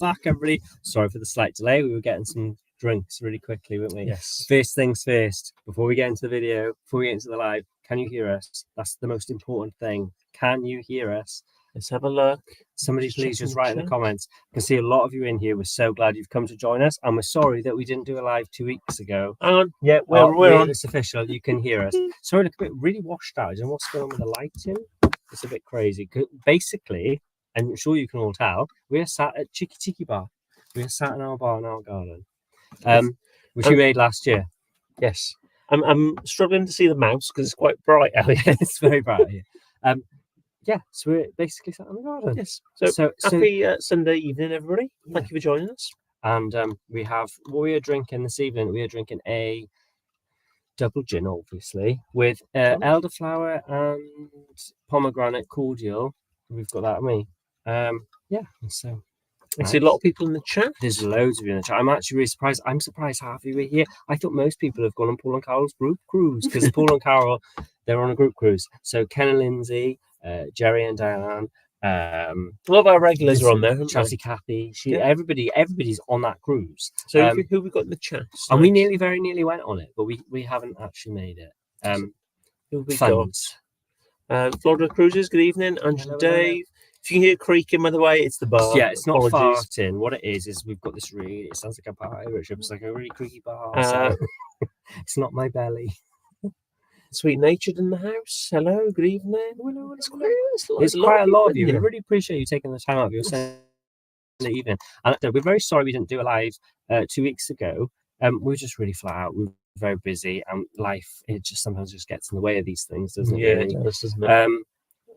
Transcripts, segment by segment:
back, everybody. Sorry for the slight delay. We were getting some drinks really quickly, weren't we? Yes. First things first, before we get into the video, before we get into the live, can you hear us? That's the most important thing. Can you hear us? Let's have a look. Somebody please just write in the comments. I can see a lot of you in here. We're so glad you've come to join us, and we're sorry that we didn't do a live 2 weeks ago. Hang on. Yeah, we're on. It's official. You can hear us. Sorry, look a bit really washed out. I don't know what's going on with the lighting. It's a bit crazy. Basically, and I'm sure you can all tell, we're sat at Cheeky Tiki Bar. We're sat in our bar in our garden, which we made last year. Yes. I'm struggling to see the mouse because it's quite bright out here. It's very bright here. Yeah, so we're basically sat in the garden. Yes. So happy Sunday evening, everybody. Thank you for joining us. And we have what we are drinking this evening. We are drinking a double gin, obviously, with elderflower and pomegranate cordial. We've got that, haven't we? Yeah. So I see a lot of people in the chat. There's loads of you in the chat. I'm actually really surprised. I'm surprised half of you are here. I thought most people have gone on Paul and Carol's group cruise because Paul and Carol, they're on a group cruise. So Ken and Lindsay, Jerry and Diane, a lot of our regulars are on there. Chelsea, Kathy, everybody's on that cruise. So who we got in the chat? And we very nearly went on it, but we haven't actually made it. Who have we got? Florida Cruises. Good evening, Andrew, Dave. If you can hear creaking, by the way, it's the bar. Yeah, it's not farting. What it is we've got this really. It sounds like a pirate ship. It's like a really creaky bar. So it's not my belly. Sweet Natured in the house. Hello, good evening. It's quite a lot of you. We really appreciate you taking the time out of your Sunday evening. And we're very sorry we didn't do a live 2 weeks ago. We were just really flat out. We were very busy, and life sometimes just gets in the way of these things, doesn't it? Yeah, it does, doesn't it?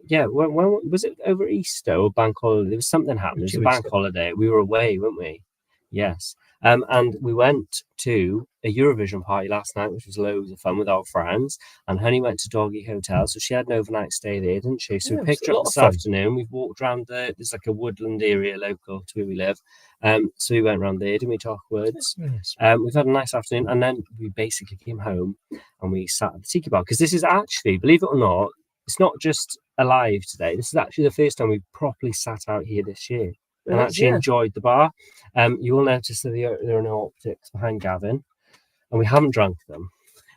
Yeah, when was it over Easter or bank holiday? There was something happened. It was a bank holiday. We were away, weren't we? Yes. And we went to a Eurovision party last night, which was loads of fun with our friends. And Honey went to Doggy Hotel, so she had an overnight stay there, didn't she? So we picked her up this afternoon. We've walked around there's like a woodland area local to where we live. So we went around there, didn't we, to Woods? Yes. We've had a nice afternoon, and then we basically came home and we sat at the Tiki Bar, because this is actually, believe it or not, it's not just alive today. This is actually the first time we've properly sat out here this year and actually enjoyed the bar. You will notice that there are no optics behind Gavin, and we haven't drunk them.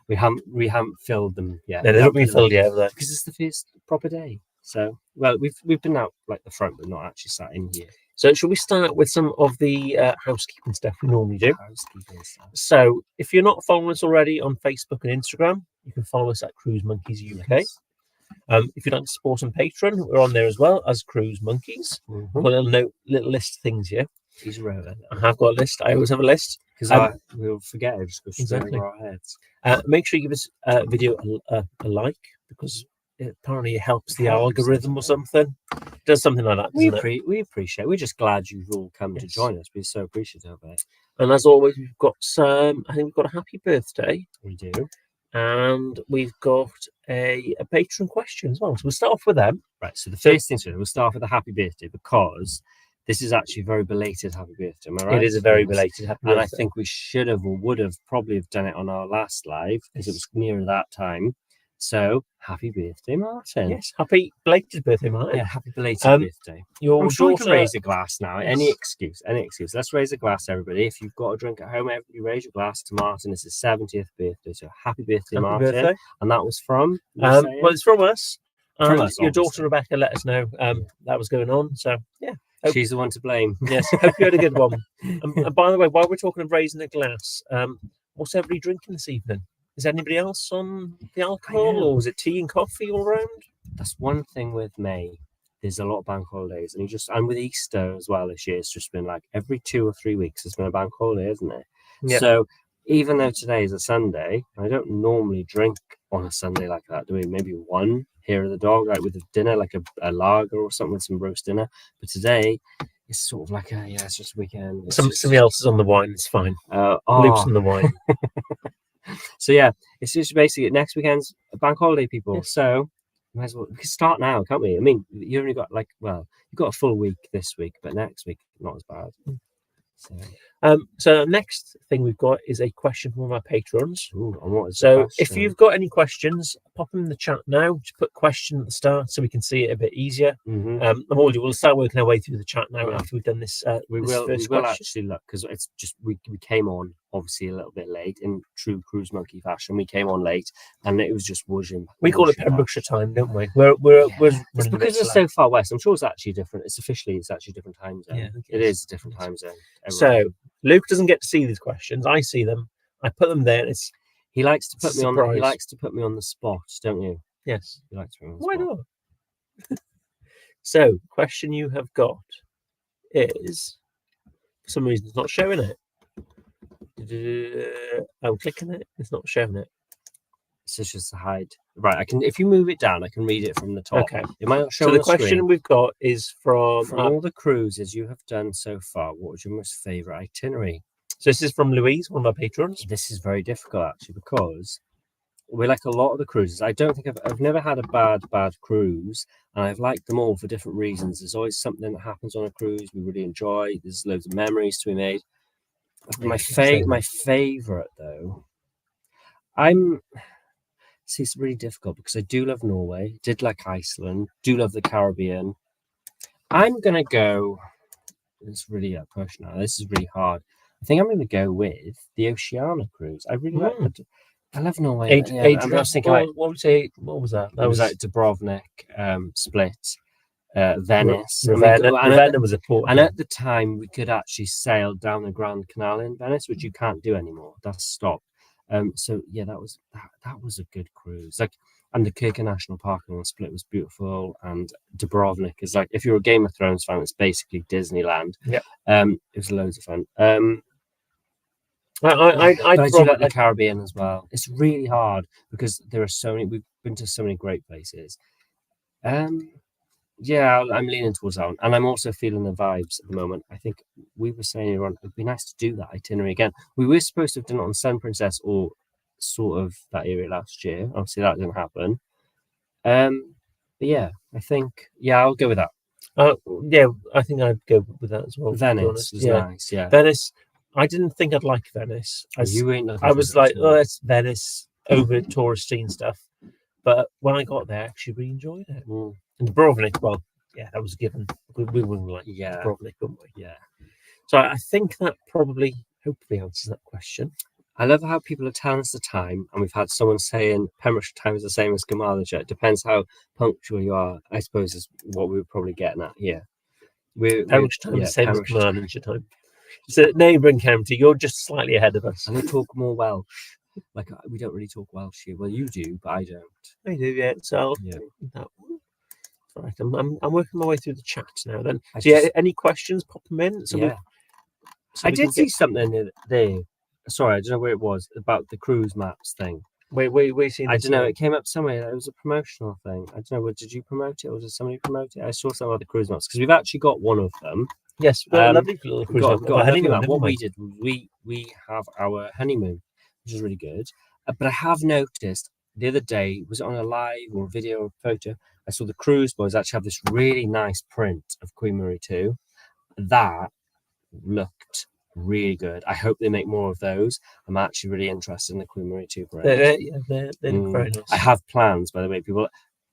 We haven't filled them yet. No, they haven't been filled yet, because it's the first proper day. So, well, we've been out like the front, but not actually sat in here. So, shall we start with some of the housekeeping stuff we normally do? So, if you're not following us already on Facebook and Instagram, you can follow us at Cruise Monkeys UK. Yes. If you'd like to support on Patreon, we're on there as well as Cruise Monkeys. I've got a little list of things here. I have got a list. I always have a list because we'll forget it. Just goes straight over our heads. Make sure you give us a video a like, because apparently it helps the algorithm or something. It does something like that. We appreciate it. We're just glad you've all come to join us. We're so appreciative of it. And as always, we've got I think we've got a happy birthday. We do. And we've got a patron question as well. So we'll start off with them. Right. So the first thing we'll start off with a happy birthday, because this is actually a very belated happy birthday. Am I right? It is a very belated happy birthday. And I think we should have or would have probably have done it on our last live, because it was nearer that time. So happy birthday, Martin. Yes, happy belated birthday, Martin. Yeah, happy belated birthday. I'm sure you can raise a glass now. Yes. Any excuse. Let's raise a glass, everybody. If you've got a drink at home, everybody raise your glass to Martin. It's his 70th birthday. So happy birthday, Martin. Birthday. And that was from? Well, it's from us. Your daughter Rebecca let us know that was going on. So yeah. She's the one to blame. Yes, hope you had a good one. And by the way, while we're talking of raising a glass, what's everybody drinking this evening? Is anybody else on the alcohol, or is it tea and coffee all around? That's one thing with May. There's a lot of bank holidays, and with Easter as well this year, it's just been like every 2 or 3 weeks there's been a bank holiday, isn't it? Yeah. So even though today is a Sunday, I don't normally drink on a Sunday like that. Do we? Maybe one here at the dog, like with a dinner, like a lager or something, with some roast dinner. But today it's sort of like it's just a weekend. Somebody else is on the wine. It's fine. Luke's on the wine. So yeah, it's just basically next weekend's a bank holiday, people. Yeah. So we can start now, can't we? I mean, you only got you've got a full week this week, but next week not as bad. So So the next thing we've got is a question from one of our patrons. Ooh, and what is the So if question? you've got any questions, pop them in the chat now. Just put question at the start so we can see it a bit easier. We'll start working our way through the chat now after we've done this. We will actually look, because it's just we came on obviously a little bit late in true Cruise Monkey fashion. We came on late and it was just whooshing. We call it Pembrokeshire time, don't we? It's because it's so far west. I'm sure it's actually different. It's actually a different time zone. Yeah, it is a different time zone. So Luke doesn't get to see these questions. I see them. I put them there. He likes to put me on. He likes to put me on the spot, don't you? Yes. He likes to put me on the Why spot. not? So, question you have got is, for some reason, it's not showing it. I'm clicking it. It's not showing it. It's just a hide. Right, I can. If you move it down, I can read it from the top. Okay. It might not show. So on the question screen. we've got is from all the cruises you have done so far, what was your most favourite itinerary? So this is from Louise, one of our patrons. This is very difficult actually, because we like a lot of the cruises. I don't think I've never had a bad cruise, and I've liked them all for different reasons. There's always something that happens on a cruise we really enjoy. There's loads of memories to be made. My favourite though, it's really difficult because I do love Norway, did like Iceland, do love the Caribbean. I'm gonna go. It's really a push now. This is really hard. I think I'm going to go with the Oceania cruise. I really like it. I love Norway. I was thinking, what was that? That was like Dubrovnik, Split, Venice. Ravenna was a port. And at the time, we could actually sail down the Grand Canal in Venice, which you can't do anymore. That's stopped. So yeah, that was a good cruise. Like, and the Kirke National Park on Split was beautiful, and Dubrovnik is like, if you're a Game of Thrones fan, it's basically Disneyland. Yeah. It was loads of fun. I do like the Caribbean as well. It's really hard because there are so many. We've been to so many great places. Yeah, I'm leaning towards that one, and I'm also feeling the vibes at the moment. I think we were saying earlier on, it'd be nice to do that itinerary again. We were supposed to have done it on Sun Princess or sort of that area last year. Obviously, that didn't happen. But yeah, I think I'll go with that. Yeah, I think I'd go with that as well. Venice was nice. Yeah, Venice. I didn't think I'd like Venice. I was like, oh, it's Venice over touristy and stuff. But when I got there, I actually really enjoyed it. And Dubrovnik, well, yeah, that was a given. We wouldn't like Dubrovnik, wouldn't we? Yeah. So I think that hopefully answers that question. I love how people are telling us the time, and we've had someone saying Pembrokeshire time is the same as Carmarthenshire. It depends how punctual you are, I suppose, is what we were probably getting at here. Pembrokeshire time is the same as Carmarthenshire time. It's a neighbouring county. You're just slightly ahead of us. And they talk more Welsh. Like, we don't really talk Welsh here. Well, you do, but I don't. I do, yeah. So that one. Right, I'm working my way through the chat now. Then, any questions? Pop them in. I did see something there. Sorry, I don't know where it was about the cruise maps thing. Wait, seeing. I don't know. It came up somewhere. It was a promotional thing. I don't know. Did you promote it, or did somebody promote it? I saw some other cruise maps because we've actually got one of them. Yes, we've got a lovely little cruise map. Got a honeymoon map. What we did, we have our honeymoon, which is really good. But I have noticed the other day, was it on a live or video or photo? I saw the cruise boys actually have this really nice print of Queen Marie 2. That looked really good. I hope they make more of those. I'm actually really interested in the Queen Marie 2 print. They look very nice. I have plans, by the way, people.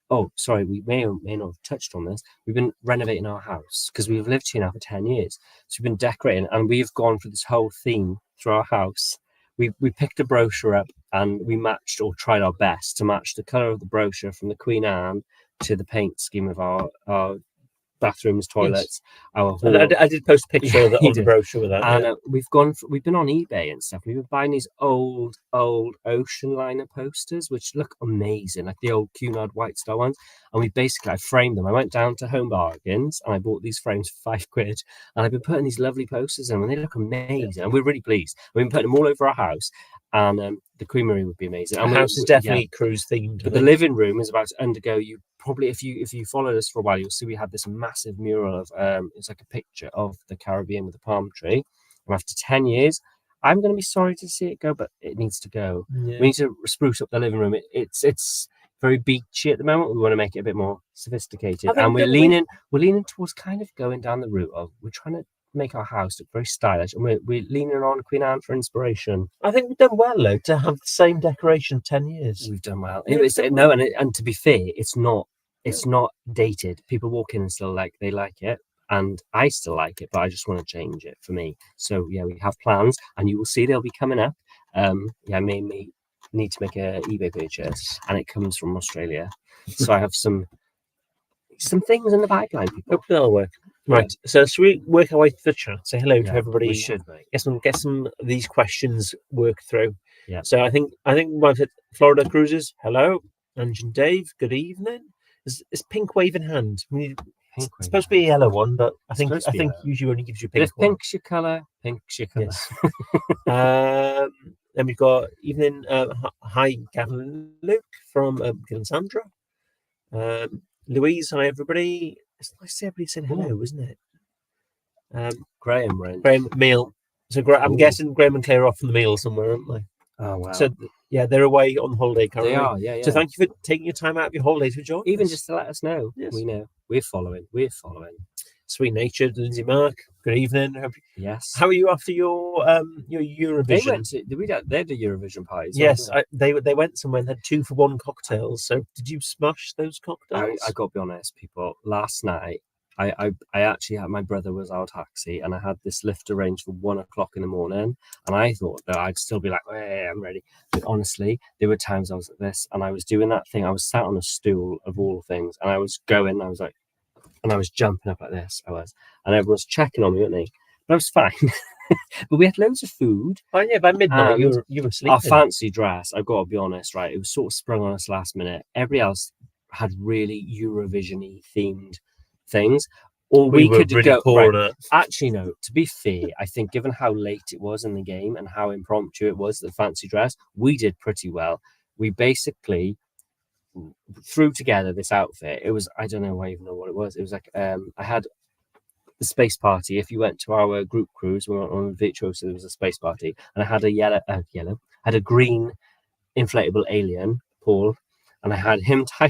Oh, sorry, we may or may not have touched on this. We've been renovating our house because we've lived here now for 10 years. So we've been decorating, and we've gone for this whole theme through our house. We picked a brochure up, and we matched, or tried our best to match the colour of the brochure from the Queen Anne to the paint scheme of our bathrooms, toilets, our hall. I did post a picture of the brochure with that. And we've been on eBay and stuff. We've been buying these old ocean liner posters, which look amazing, like the old Cunard White Star ones. And I framed them. I went down to Home Bargains and I bought these frames for £5, and I've been putting these lovely posters in, and they look amazing. And we're really pleased. We've been putting them all over our house. And the Queen Marie would be amazing. Our house is definitely cruise themed. But the living room is about to undergo. You probably, if you followed us for a while, you'll see we had this massive mural of it's like a picture of the Caribbean with a palm tree. And after 10 years, I'm going to be sorry to see it go, but it needs to go. Yeah. We need to spruce up the living room. It's very beachy at the moment. We want to make it a bit more sophisticated, and we're leaning towards kind of going down the route of we're trying to make our house look very stylish, and we're leaning on Queen Anne for inspiration. I think we've done well though to have the same decoration 10 years. We've done well. Yeah, And to be fair, it's not dated. People walk in and still they like it, and I still like it, but I just want to change it for me. So yeah, we have plans, and you will see they'll be coming up. I may need to make a eBay purchase, and it comes from Australia, so I have some things in the pipeline. Hope that'll work. Right, so should we work our way through the chat? Say hello to everybody. We should, mate. Get some of these questions worked through. Yeah. So I think we've hit Florida Cruises. Hello, Ange and Dave. Good evening. Is pink wave in hand? It's supposed to be a yellow one, but I think usually only gives you pink. If pink's your colour, pink's your colour. Yes. Then we've got evening. Hi, Gavin, Luke from Gil and Sandra. Louise, hi everybody. It's nice to see everybody saying hello, isn't it? Graham meal. So I'm guessing Graham and Claire are off on the meal somewhere, aren't they? Oh wow. So yeah, they're away on holiday currently. They are, yeah. So thank you for taking your time out of your holiday to join Even us. just to let us know. Yes. We know. We're following. Sweet natured, Lindsay Mark. Good evening. Yes. How are you after your Eurovision? They did Eurovision parties. Yes, they went somewhere and had 2-for-1 cocktails. So did you smash those cocktails? I got to be honest, people. Last night, I actually had, my brother was our taxi, and I had this lift arranged for 1 o'clock in the morning, and I thought that I'd still be like, hey, I'm ready. But honestly, there were times I was like this, and I was doing that thing. I was sat on a stool of all things, and I was going. I was like, and I was jumping up like this. And everyone was checking on me, weren't they? But I was fine. But we had loads of food. Oh yeah, by midnight you were sleeping. Our fancy dress, I've got to be honest, right? It was sort of sprung on us last minute. Everybody else had really Eurovision-y themed things. Or we could really go. Right. Actually, no. To be fair, I think given how late it was in the game and how impromptu it was, the fancy dress, we did pretty well. We basically threw together this outfit. It was, I don't know, I even know what it was. It was like I had the space party. If you went to our group cruise, we went on Virtuoso, there was a space party, and I had a had a green inflatable alien, Paul, and I had him tied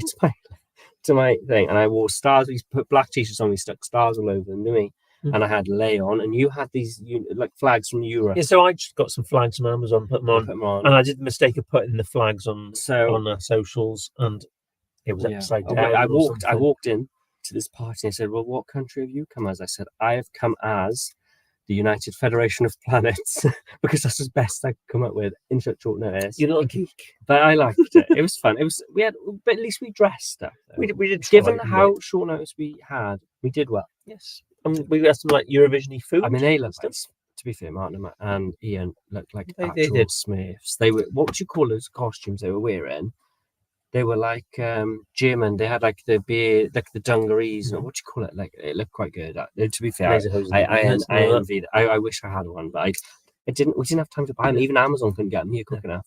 to my thing, and I wore stars. We put black t-shirts on, we stuck stars all over them, didn't we? And I had Leon, and you had these like flags from Europe. Yeah, so I just got some flags on Amazon, put them on, and I did the mistake of putting the flags on socials, and it was upside down. I walked in to this party and I said, "Well, what country have you come as?" I said, "I have come as the United Federation of Planets," because that's as best I could come up with in such short notice. You're not a geek, but I liked it. It was fun. But at least we dressed up. We did. Given how short notice we had, we did well. Yes. We had some like Eurovision-y food. I mean, they looked like, to be fair, Martin and Ian looked like actual Smiths. They were, what would you call those costumes they were wearing? They were like German. They had like the beer, like the dungarees. What do you call it? Like it looked quite good. To be fair, I envied. I wish I had one, but we didn't have time to buy them. Even Amazon couldn't get them here quick enough.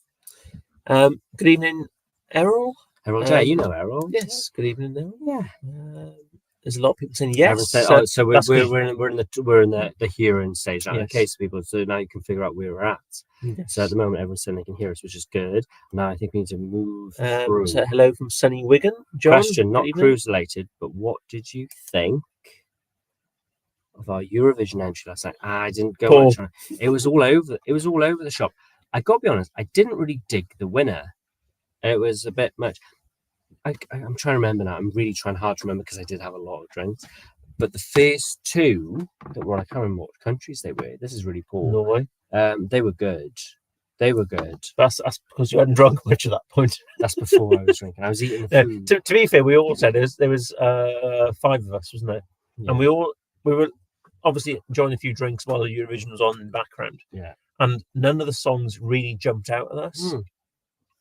Good evening, Errol. Errol J, you know Errol. Yes. Good evening, Errol. Yeah. There's a lot of people saying yes. So we're in the hearing stage now. Yes. In case people, so now you can figure out where we're at. Yes. So at the moment, everyone's saying they can hear us, which is good. Now I think we need to move through. So hello from sunny Wigan, John. Question, not cruise related, but what did you think of our Eurovision entry last night? I didn't go much on it. It was all over. It was all over the shop. I got to be honest. I didn't really dig the winner. It was a bit much. I'm trying to remember now. I'm really trying hard to remember because I did have a lot of drinks. But the first two that were, I can't remember what countries they were. This is really poor. Norway. They were good. They were good. That's because you hadn't drunk much at that point. That's before I was drinking. I was eating the food. To be fair, we all said there was 5 of us, wasn't there? Yeah. And we were obviously enjoying a few drinks while the Eurovision was on in the background. Yeah. And none of the songs really jumped out at us.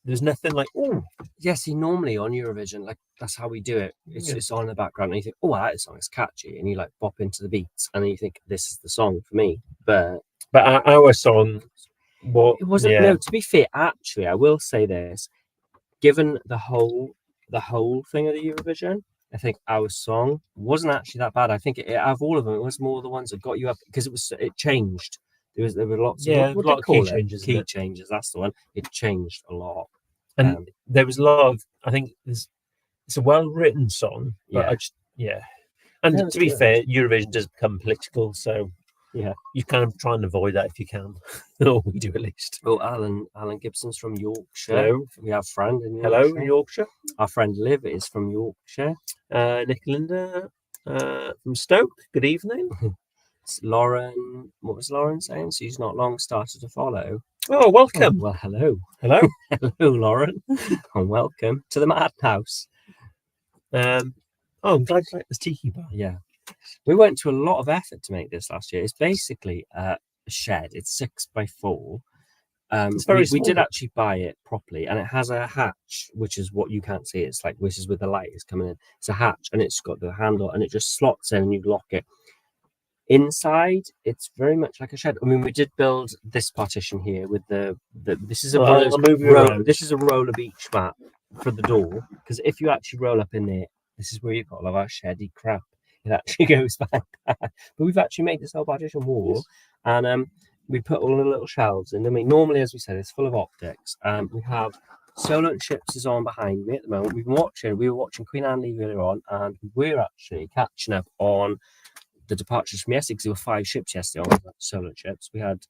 There's nothing like, oh, yeah. See, normally on Eurovision, like that's how we do it. It's on in the background, and you think, oh, that song is catchy, and you like bop into the beats, and then you think this is the song for me. But our song, it wasn't. Yeah. No, to be fair, actually, I will say this: given the whole thing of the Eurovision, I think our song wasn't actually that bad. I think out of all of them, it was more the ones that got you up because it changed. There were lots of a lot of key changes. Key changes, that's the one. It changed a lot. And there was a lot of, I think it's a well-written song, but And to be fair, Eurovision does become political, so Yeah. You kind of try and avoid that if you can. Or we do at least. Oh, Alan Gibson's from Yorkshire. Hello. We have a friend in Yorkshire. Hello in Yorkshire. Our friend Liv is from Yorkshire. Nick and Linda from Stoke. Good evening. Lauren, what was Lauren saying? She's not long started to follow. Oh, welcome. Oh, well, hello. Hello. Hello, Lauren. And welcome to the Madhouse. I'm glad you like this tiki bar. Yeah. We went to a lot of effort to make this last year. It's basically a shed. It's 6x4. It's very small. We did actually buy it properly, and it has a hatch, which is what you can't see. It's like, which is where the light is coming in. It's a hatch, and it's got the handle, and it just slots in, and you lock it. Inside, it's very much like a shed. I mean, we did build this partition here with this is a this is a roller beach mat for the door, because if you actually roll up in there, this is where you've got all of our sheddy crap. It actually goes back. But we've actually made this whole partition wall, and we put all the little shelves in. I mean, normally, as we said, it's full of optics. We have Solent Ships is on behind me at the moment. We were watching Queen Anne leave earlier on, and we're actually catching up on the departures from yesterday, because there were 5 ships yesterday on Solent Ships. We had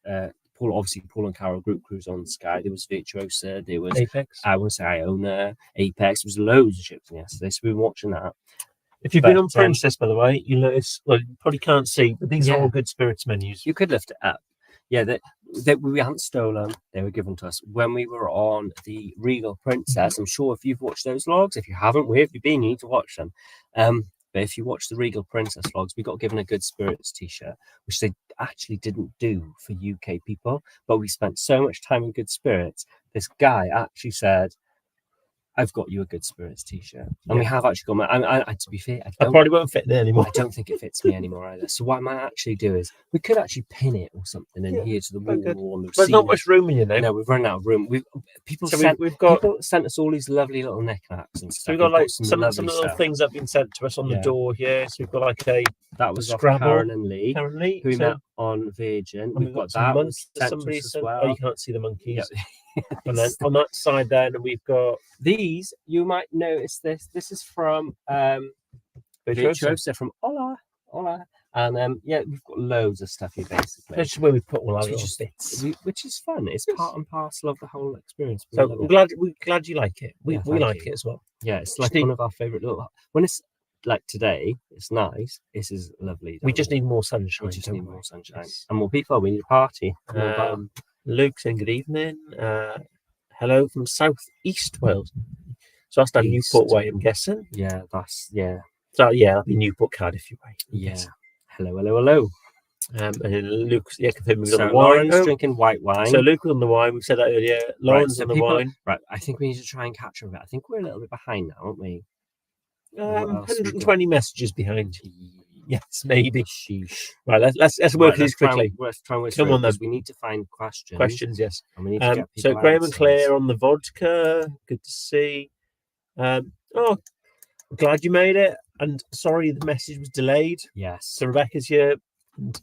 Paul and Carol group cruise on Sky. There was Virtuosa, there was Apex. I want to say Iona, Apex. There was loads of ships yesterday, so we were watching that. If you've been on Princess, by the way, you notice, well, you probably can't see, but these are all good spirits menus. You could lift it up. Yeah, we haven't stolen. They were given to us when we were on the Regal Princess. I'm sure if you've watched those vlogs, if you haven't, where have you been? You need to watch them. But if you watch the Regal Princess vlogs, we got given a Good Spirits t-shirt, which they actually didn't do for UK people. But we spent so much time in Good Spirits. This guy actually said, I've got you a Good Spirits t-shirt. And we have actually got my, to be fair, I probably won't fit there anymore. I don't think it fits me anymore either. So what I might actually do is, we could actually pin it or something in here to the wall. On the There's not much room in your name. No, we've run out of room. People sent us all these lovely little knickknacks and stuff. So we've got like some little things that have been sent to us on the door here. So we've got like that was Scrabble. Karen and Lee, who we met on Virgin. We've got that somebody as well. Oh, you can't see the monkeys. Yeah. And then on that side there, we've got these. You might notice this. This is from Virtuosa from Hola. And we've got loads of stuff here basically. That's where we put all our little bits, which is fun. It's part and parcel of the whole experience. So we're glad you like it. We like it as well. Yeah, it's like one of our favourite little. When it's like today, it's nice. This is lovely. We just need more sunshine. We just need more sunshine and more people. We need a party. Luke saying good evening. Hello from South East Wales. So that's down Newport Way, I'm guessing. Yeah, So that'd be Newport, Cardiff way. Yeah. Hello. And then Luke's confirming on the wine. Lauren's drinking white wine. So Luke was on the wine. We said that earlier. Lauren's on the wine. Right. I think we need to try and catch up. I think we're a little bit behind now, aren't we? 120 messages behind. Yes, maybe. Sheesh. Right, let's work these quickly. Let's try and work Come on, then. We need to find questions. Yes. And we need to get so Graham and Claire on the vodka. Good to see. I'm glad you made it. And sorry the message was delayed. Yes. So Rebecca's here. And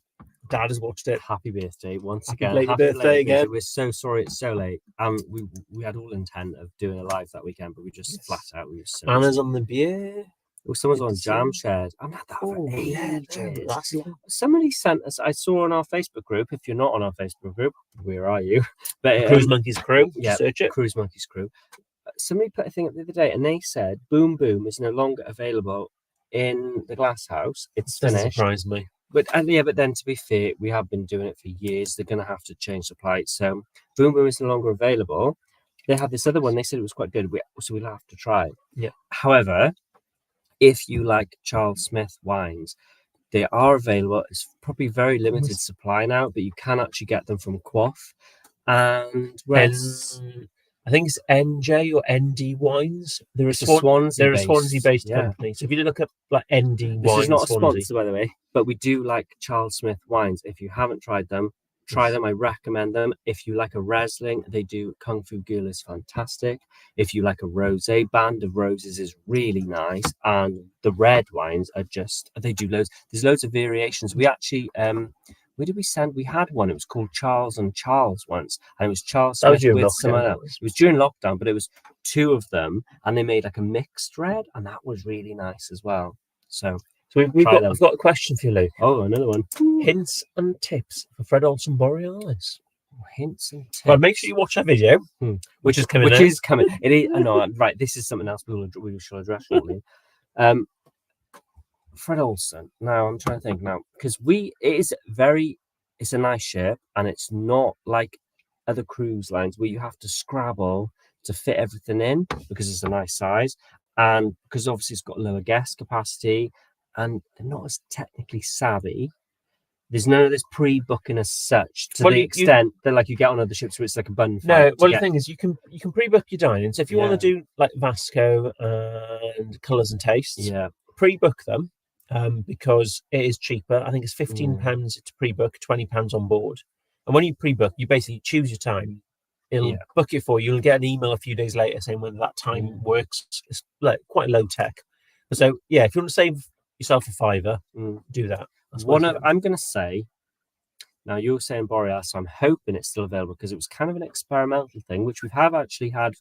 Dad has watched it. Happy birthday once again. Happy birthday again. We're so sorry it's so late. We had all intent of doing a live that weekend, but we just flat out. We were so Anna's on the beer. Oh, someone's on Jam Shared. I'm not that for ages. Somebody sent us. I saw on our Facebook group. If you're not on our Facebook group, where are you? But Cruise Monkeys Crew. Yeah, search it. Cruise Monkeys Crew. Somebody put a thing up the other day, and they said Boom Boom is no longer available in the Glass House. It's finished. Doesn't surprise me. But then to be fair, we have been doing it for years. They're going to have to change supply. So Boom Boom is no longer available. They had this other one. They said it was quite good. So we'll have to try it. Yeah. However, if you like Charles Smith wines, they are available. It's probably very limited supply now, but you can actually get them from Quaff. And I think it's NJ or ND Wines. They're a Swansea-based company. So if you look up like ND Wines, this is not a sponsor, by the way, but we do like Charles Smith wines. If you haven't tried them, try them. I recommend them. If you like a Riesling, they do Kung Fu Girl is fantastic. If you like a rosé, Band of Roses is really nice. And the red wines are they do loads. There's loads of variations. We actually, where did we send? We had one. It was called Charles and Charles once. And it was Charles Smith with someone else. It was during lockdown, but it was 2 of them. And they made like a mixed red. And that was really nice as well. So So I've got a question for you, Luke. Oh, another one. Hints and tips for Fred Olsen Borealis. Hints and tips. Well, make sure you watch that video, which is coming. It is. No, right. This is something else we shall address shortly. Fred Olsen. Now I'm trying to think now because it's a nice ship and it's not like other cruise lines where you have to scrabble to fit everything in because it's a nice size and because obviously it's got lower guest capacity and they're not as technically savvy. There's none of this pre-booking as such to the extent that like you get on other ships where it's like a bun fight. No, well the thing is you can pre-book your dining. So if you want to do like Vasco and Colours and Tastes, pre-book them because it is cheaper. I think it's £15 to pre-book, £20 on board. And when you pre-book, you basically choose your time. It'll book it for you. You'll get an email a few days later saying when that time works. It's like quite low tech. So yeah, if you want to save yourself a £5, do that. I'm going to say, now you're saying Borealis, so I'm hoping it's still available because it was kind of an experimental thing, which we have actually had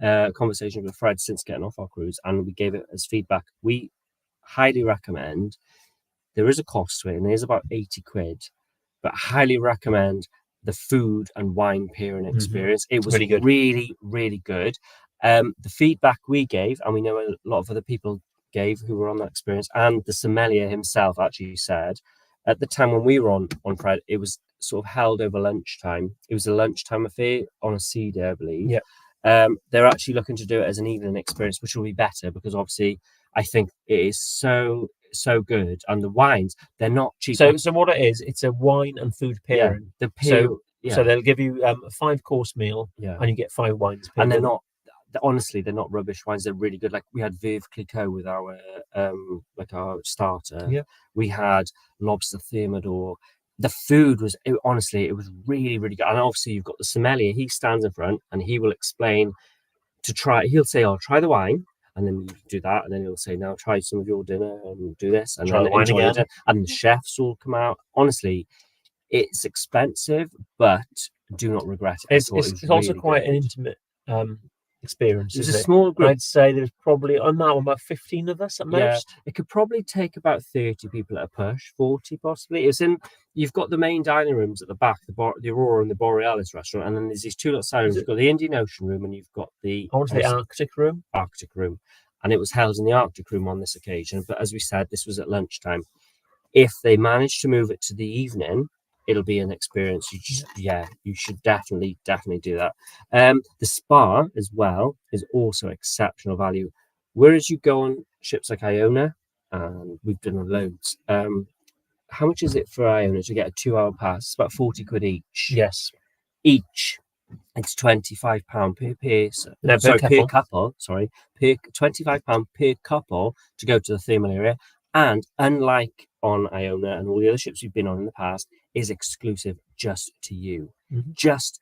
a conversation with Fred since getting off our cruise, and we gave it as feedback. We highly recommend. There is a cost to it, and it is about 80 quid, but highly recommend the food and wine pairing experience. It was really, really good. The feedback we gave, and we know a lot of other people gave who were on that experience, and the sommelier himself actually said at the time when we were on Fred, it was sort of held over lunchtime. It was a lunchtime affair on a sea day, I believe. They're actually looking to do it as an evening experience, which will be better because obviously I think it is so good, and the wines, they're not cheap. So what it is, it's a wine and food pairing. So they'll give you a 5-course meal, and you get 5 wines. And they're not. Honestly, they're not rubbish wines. They're really good. Like we had Veuve Clicquot with our our starter. We had lobster thermidor. The food was honestly, it was really, really good. And obviously, you've got the sommelier. He stands in front and he will explain to try. He'll say, "I'll try the wine," and then you do that, and then he'll say, "Now try some of your dinner and do this," and try then the wine again. And the chefs will come out. Honestly, it's expensive, but do not regret it. It's also really quite an intimate experience. It's a small group. I'd say there's probably on that one about 15 of us at most. It could probably take about 30 people at a push, 40 possibly. You've got the main dining rooms at the back, the Aurora and the Borealis restaurant, and then there's these two little side rooms. You've got the Indian Ocean room, and you've got the Arctic room. And it was held in the Arctic room on this occasion. But as we said, this was at lunchtime. If they manage to move it to the evening, it'll be an experience. You should definitely do that. The spa as well is also exceptional value. Whereas you go on ships like Iona, and we've done loads. How much is it for Iona to get a 2-hour pass? It's about 40 quid each. Yes, each. It's £25 per couple. Sorry, £25 per couple to go to the thermal area. And unlike on Iona and all the other ships we've been on in the past, is exclusive just to you, just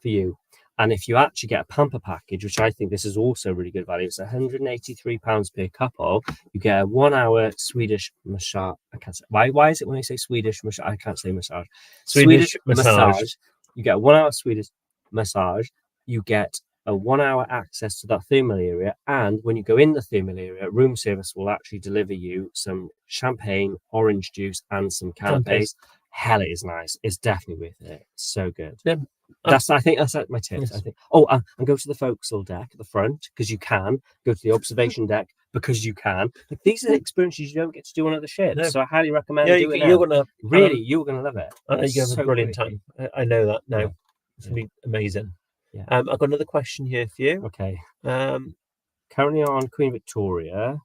for you. And if you actually get a pamper package, which I think this is also really good value, it's £183 per couple. You get a 1-hour Swedish massage. I can't say why is it when I say Swedish massage? I can't say massage. Swedish massage. You get a 1-hour Swedish massage. You get a 1-hour access to that thermal area, and when you go in the thermal area, room service will actually deliver you some champagne, orange juice, and some canapes. Hell, it is nice. It's definitely worth it. It's so good. Yeah. I think that's my tips. Yes. I think. Oh, and go to the forecastle deck at the front because you can. Go to the observation deck because you can. Like, these are experiences you don't get to do on other ships. No. So I highly recommend doing it. You're gonna love it. I know you're gonna have a brilliant time. I know that now. It's gonna be amazing. Yeah. I've got another question here for you. Okay. Currently on Queen Victoria,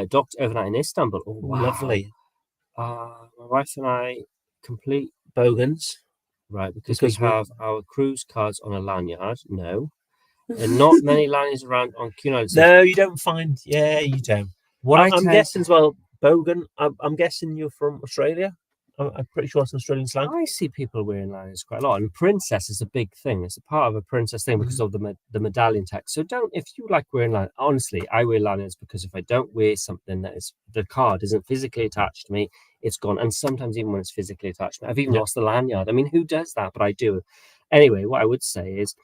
docked overnight in Istanbul. Oh, wow. Lovely. My wife and I complete bogans. Right, because we have our cruise cards on a lanyard. No. And not many lanyards around on Cunard. No, you don't find. Yeah, you don't. I'm guessing as well, bogan. I'm guessing you're from Australia. I'm pretty sure it's an Australian slang. I see people wearing lanyards quite a lot, and princess is a big thing. It's a part of a princess thing because of the medallion text. So if you like wearing lanyards, honestly, I wear lanyards because if I don't wear something that is the card isn't physically attached to me, it's gone. And sometimes even when it's physically attached to me, I've even lost the lanyard. I mean, who does that? But I do. Anyway, what I would say is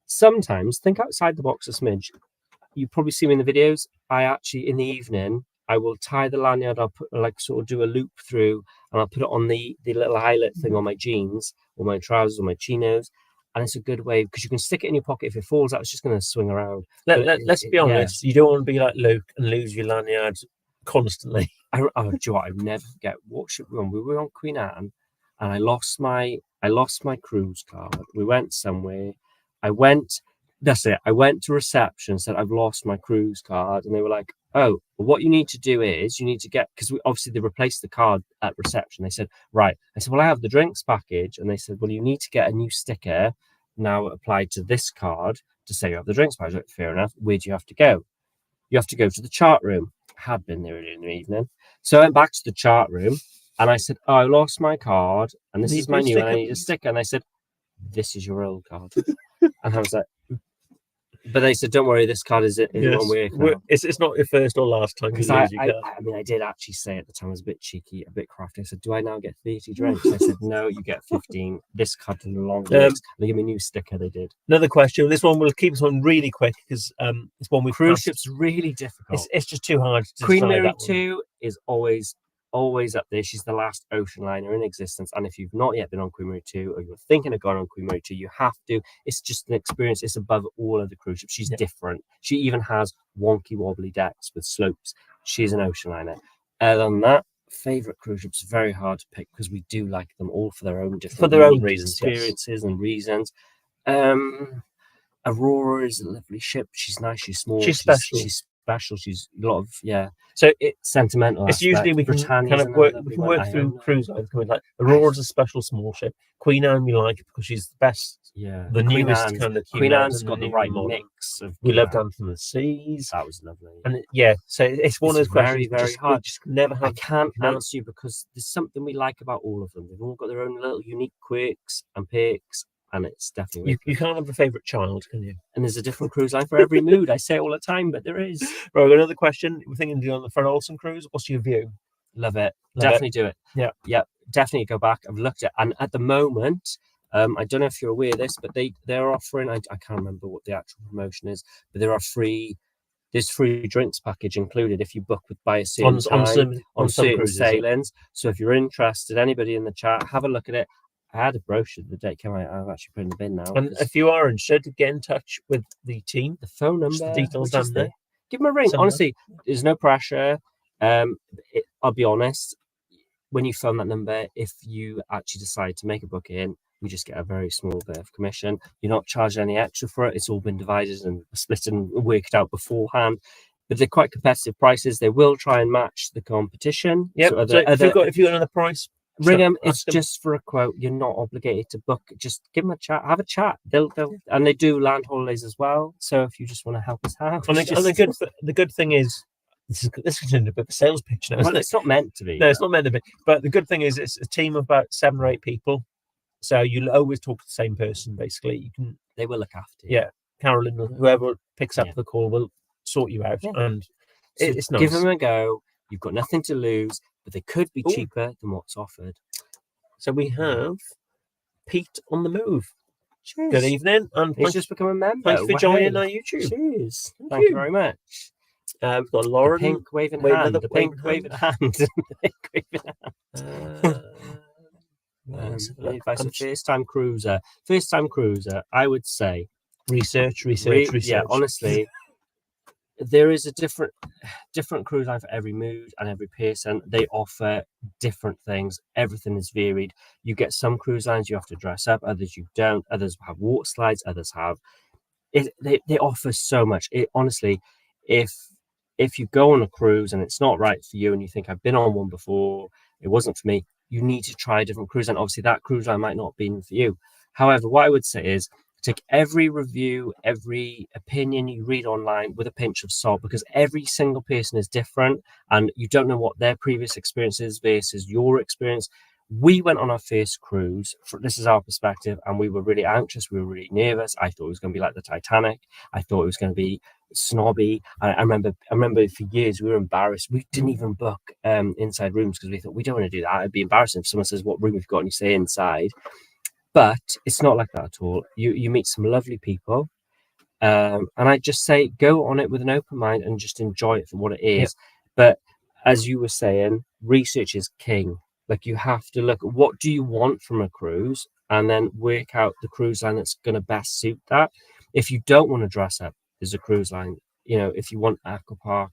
sometimes think outside the box a smidge. You probably see me in the videos. I actually, in the evening, I will tie the lanyard. I'll put like sort of do a loop through, and I'll put it on the little eyelet thing on my jeans or my trousers or my chinos. And it's a good way because you can stick it in your pocket. If it falls out, it's just going to swing around. Let's be honest. You don't want to be like Luke and lose your lanyard constantly. Do you know what? I never forget. We were on Queen Anne, and I lost my cruise card. We went somewhere. That's it. I went to reception, said I've lost my cruise card, and they were like, "Oh, well, what you need to do is you need to get," because obviously they replaced the card at reception. They said, "Right." I said, "Well, I have the drinks package," and they said, "Well, you need to get a new sticker now applied to this card to say you have the drinks package." Like, fair enough. Where do you have to go? You have to go to the chart room. I had been there earlier in the evening, so I went back to the chart room, and I said, "Oh, I lost my card, and this is my new, and I need a sticker." And they said, "This is your old card," and I was like. But they said, "Don't worry, this card is one way." It's not your first or last time. Because I mean, I did actually say at the time, I was a bit cheeky, a bit crafty. I said, "Do I now get 30 drinks?" I said, "No, you get 15. This card no longer." They give me a new sticker. They did. Another question. This one will keep this one really quick because it's one with cruise ships really difficult. It's just too hard. To Queen Mary 2 is always up there. She's the last ocean liner in existence, and if you've not yet been on Queen Mary 2 or you're thinking of going on Queen Mary 2, you have to. It's just an experience. It's above all of the cruise ships. She's different. She even has wonky wobbly decks with slopes. She's an ocean liner. Other than that, favorite cruise ships, very hard to pick because we do like them all for their own reasons, experiences and reasons. Aurora is a lovely ship. She's nice. She's small. She's special. She's special. She's a lot of So it's sentimental. It's usually we can kind of work through cruise lines. Like Aurora's a special small ship. Queen Anne we like because she's the best. Yeah, the newest kind of Queen Anne's got the right mix of. We loved Dancing from the Seas. That was lovely. And so it's one of those questions. Very hard. Just never have. I can't answer you because there's something we like about all of them. They've all got their own little unique quirks and perks. And it's definitely you can't have a favourite child, can you? And there's a different cruise line for every mood. I say it all the time, but there is. Right, another question. We're thinking of doing on the front Olsen Cruise. What's your view? Love it. Definitely do it. Yeah. Definitely go back. I've looked at, and at the moment, I don't know if you're aware of this, but they're offering. I can't remember what the actual promotion is, but there's free drinks package included if you book by a certain time on certain cruises, sailings. So if you're interested, anybody in the chat, have a look at it. I had a brochure the day it came out. I've actually put it in the bin now. And if you are interested, get in touch with the team. The phone number, the details down there. Give them a ring. Honestly, there's no pressure. I'll be honest. When you phone that number, if you actually decide to make a booking, we just get a very small bit of commission. You're not charged any extra for it. It's all been divided and split and worked out beforehand. But they're quite competitive prices. They will try and match the competition. Yeah. So if you've got another price. Ring them. It's just for a quote. You're not obligated to book. Just give them a chat. Have a chat. They'll and they do land holidays as well. So if you just want to help us out, and the good thing is this is a bit of a sales pitch now. Well, it's not meant to be. No, it's not meant to be. But the good thing is it's a team of about 7 or 8 people. So you'll always talk to the same person. Basically, they will look after you. Yeah, Carolyn, whoever picks up the call will sort you out, and it's nice. Give them a go. You've got nothing to lose. But they could be cheaper than what's offered. So we have Pete on the move. Cheers. Good evening. And he's just become a member. Thanks for joining our YouTube. Cheers. Thank you very much. We've got Lauren. The pink waving hand. The pink waving hand. First time cruiser. I would say. Research. Yeah, honestly. There is a different cruise line for every mood and every person. They offer different things. Everything is varied. You get some cruise lines you have to dress up, others you don't. Others have water slides, others have. They offer so much. Honestly, if you go on a cruise and it's not right for you and you think I've been on one before, it wasn't for me, you need to try a different cruise line. Obviously, that cruise line might not have been for you. However, what I would say is, take every review, every opinion you read online with a pinch of salt, because every single person is different and you don't know what their previous experience is versus your experience. We went on our first cruise. This is our perspective, and we were really anxious. We were really nervous. I thought it was going to be like the Titanic. I thought it was going to be snobby. I remember for years we were embarrassed. We didn't even book inside rooms because we thought we don't want to do that. It'd be embarrassing if someone says what room you've got and you say inside. But it's not like that at all. You meet some lovely people. And I just say, go on it with an open mind and just enjoy it for what it is. But as you were saying, research is king. Like, you have to look at what do you want from a cruise, and then work out the cruise line that's going to best suit that. If you don't want to dress up, there's a cruise line. You know, if you want aquapark,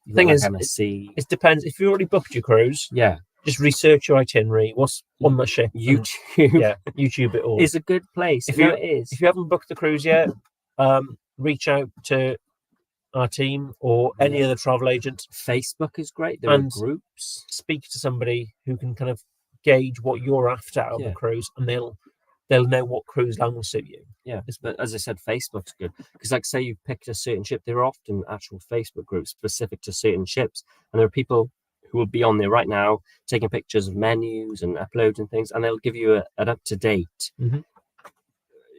you Thing got is, like MSC. it depends. If you already booked your cruise, Yeah, just research your itinerary. What's on the ship? YouTube. Yeah, YouTube it all. Is a good place. If No, you it is. if you haven't booked the cruise yet, reach out to our team or any other travel agent. Facebook is great. There are And groups. Speak to somebody who can kind of gauge what you're after out of the cruise, and they'll know what cruise line will suit you. Yeah, but as I said, Facebook's good because, like, say you picked a certain ship, there are often actual Facebook groups specific to certain ships, and there are people who will be on there right now taking pictures of menus and uploading things, and they'll give you an up to date. Mm-hmm.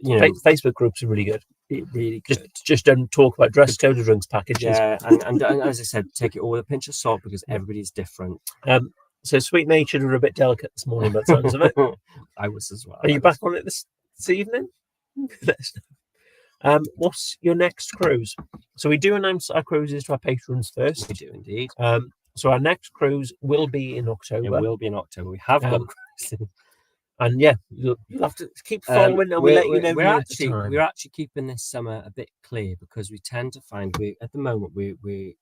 You know, Facebook groups are really good. Really good. Just don't talk about dress code or drinks packages. Yeah, and as I said, take it all with a pinch of salt because everybody's different. So sweet natured are a bit delicate this morning, by the sounds of it. I was as well. Are you back on it this evening? What's your next cruise? So we do announce our cruises to our patrons first. We do indeed. So our next cruise will be in October. It will be in October. We have got cruises. And yeah, you'll have to keep following, and we'll let you know. We're actually keeping this summer a bit clear because we tend to find at the moment we're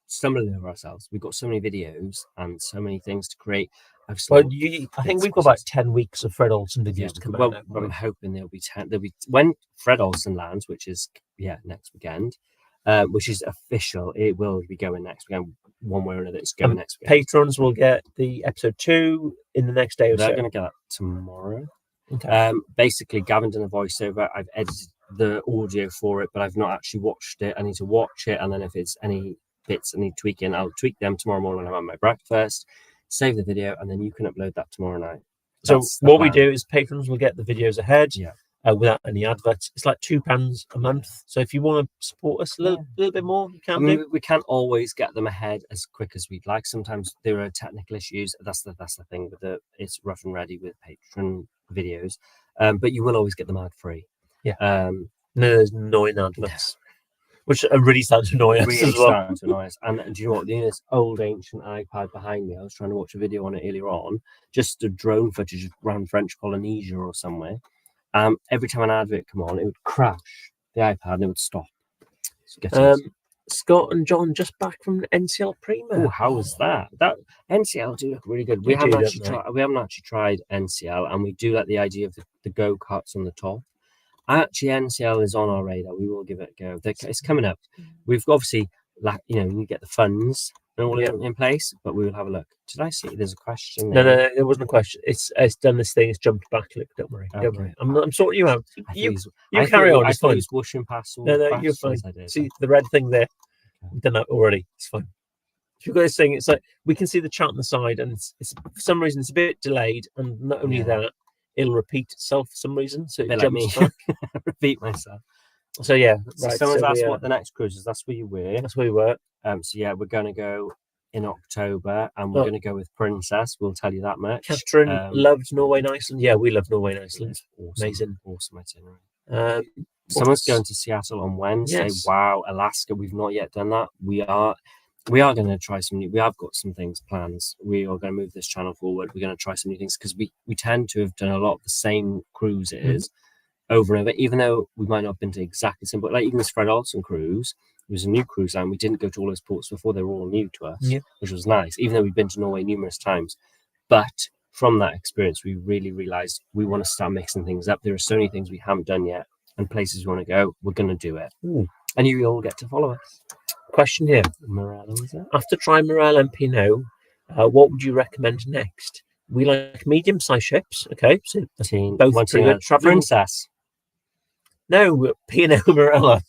stumbling over ourselves. We've got so many videos and so many things to create. I think we've got about 10 weeks of Fred Olsen videos to come out. I'm hoping there'll be 10. There'll be when Fred Olsen lands, which is next weekend, which is official. It will be going next weekend. One way or another, it's going next week. Patrons will get the episode 2 in the next day or so. They're going to get that tomorrow. Okay. Basically, Gavin done a voiceover. I've edited the audio for it, but I've not actually watched it. I need to watch it, and then if it's any bits I need tweaking, I'll tweak them tomorrow morning when I'm at my breakfast. Save the video, and then you can upload that tomorrow night. That's what we do is patrons will get the videos ahead. Yeah. Without any adverts. It's like £2 a month. So if you want to support us a little bit more, you can do. We can't always get them ahead as quick as we'd like. Sometimes there are technical issues. That's the thing with it's rough and ready with Patreon videos. But you will always get them ad free. Yeah. No, there's annoying adverts. Which are really starting to annoy us as well. And do you know what? This old ancient iPad behind me, I was trying to watch a video on it earlier on, just a drone footage around French Polynesia or somewhere. Every time an advert come on, it would crash the iPad and it would stop. Scott and John just back from NCL Prima. Oh, how was that? That NCL do look really good. We haven't actually tried NCL, and we do like the idea of the go-karts on the top. Actually, NCL is on our radar. We will give it a go. It's coming up. We've obviously, you get the funds and all in place, but we will have a look. Did I see there's a question there? No, it wasn't a question. It's done this thing. It's jumped back. Look, don't worry. Okay. Don't worry. I'm sorting you out. You carry on. It's fine. Whooshing past all no, you're fine. See the red thing there? We've done that already. It's fine. If you've got this thing, it's like we can see the chart on the side, and it's for some reason it's a bit delayed, and not only that, it'll repeat itself for some reason. So it jumps back. Repeat myself. So yeah, right. Someone's asked what the next cruise is. That's where you were. That's where we were. So yeah, we're going to go in October, and we're going to go with Princess. We'll tell you that much. Catherine loved Norway and Iceland. Yeah, we love Norway and Iceland. Awesome. Awesome itinerary. Someone's going to Seattle on Wednesday. Yes. Wow, Alaska. We've not yet done that. We are going to try some new. We have got some things plans. We are going to move this channel forward. We're going to try some new things because we tend to have done a lot of the same cruises over and over, even though we might not have been to exactly the same. But like even this Fred Olsen cruise, it was a new cruise line. We didn't go to all those ports before; they were all new to us, which was nice. Even though we've been to Norway numerous times, but from that experience, we really realised we want to start mixing things up. There are so many things we haven't done yet, and places we want to go. We're going to do it, and you all get to follow us. Question here, Marella, was it? After trying Marella and P&O, what would you recommend next? We like medium-sized ships. Okay, so both Princess. No, P&O Marella.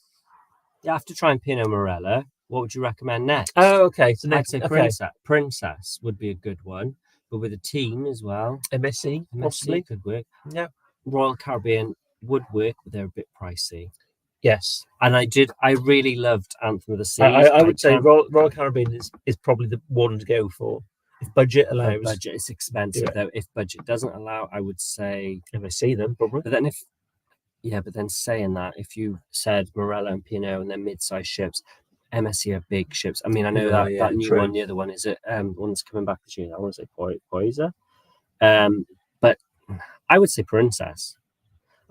Yeah, after trying P&O Marella, what would you recommend next? Oh, okay. So next, I'd say Princess. Princess would be a good one, but with a team as well. MSC possibly could work. Yeah, Royal Caribbean would work, but they're a bit pricey. Yes, and I really loved Anthem of the Seas. I would say Royal Caribbean is probably the one to go for if budget allows. Budget is expensive though. If budget doesn't allow, I would say MSC then probably. But then saying that, if you said Marella and P&O and then mid-sized ships, MSC are big ships. I mean, I know that new true. one, the other one is it one that's coming back this year. I want to say Poisa. But I would say Princess.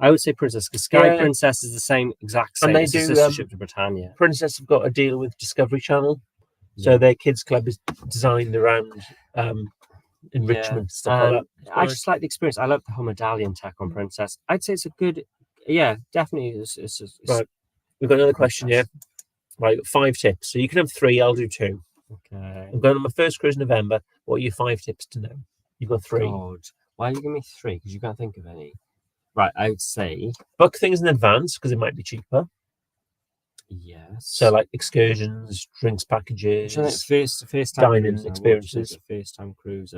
Because Sky Princess is the same exact same. And they it's do a sister ship to Britannia. Princess have got a deal with Discovery Channel, so their kids club is designed around enrichment stuff like that. I just like the experience. I love the whole medallion tech on Princess. I'd say it's a good, definitely. It's right. We've got another question here. Right, 5 tips. So you can have 3. I'll do 2. Okay. I'm going on my first cruise in November. What are your 5 tips to know? You've got 3. God. Why are you giving me 3? Because you can't think of any. Right, I would say book things in advance because it might be cheaper. Yes. So like excursions, drinks packages, first time dining experiences. First time cruise.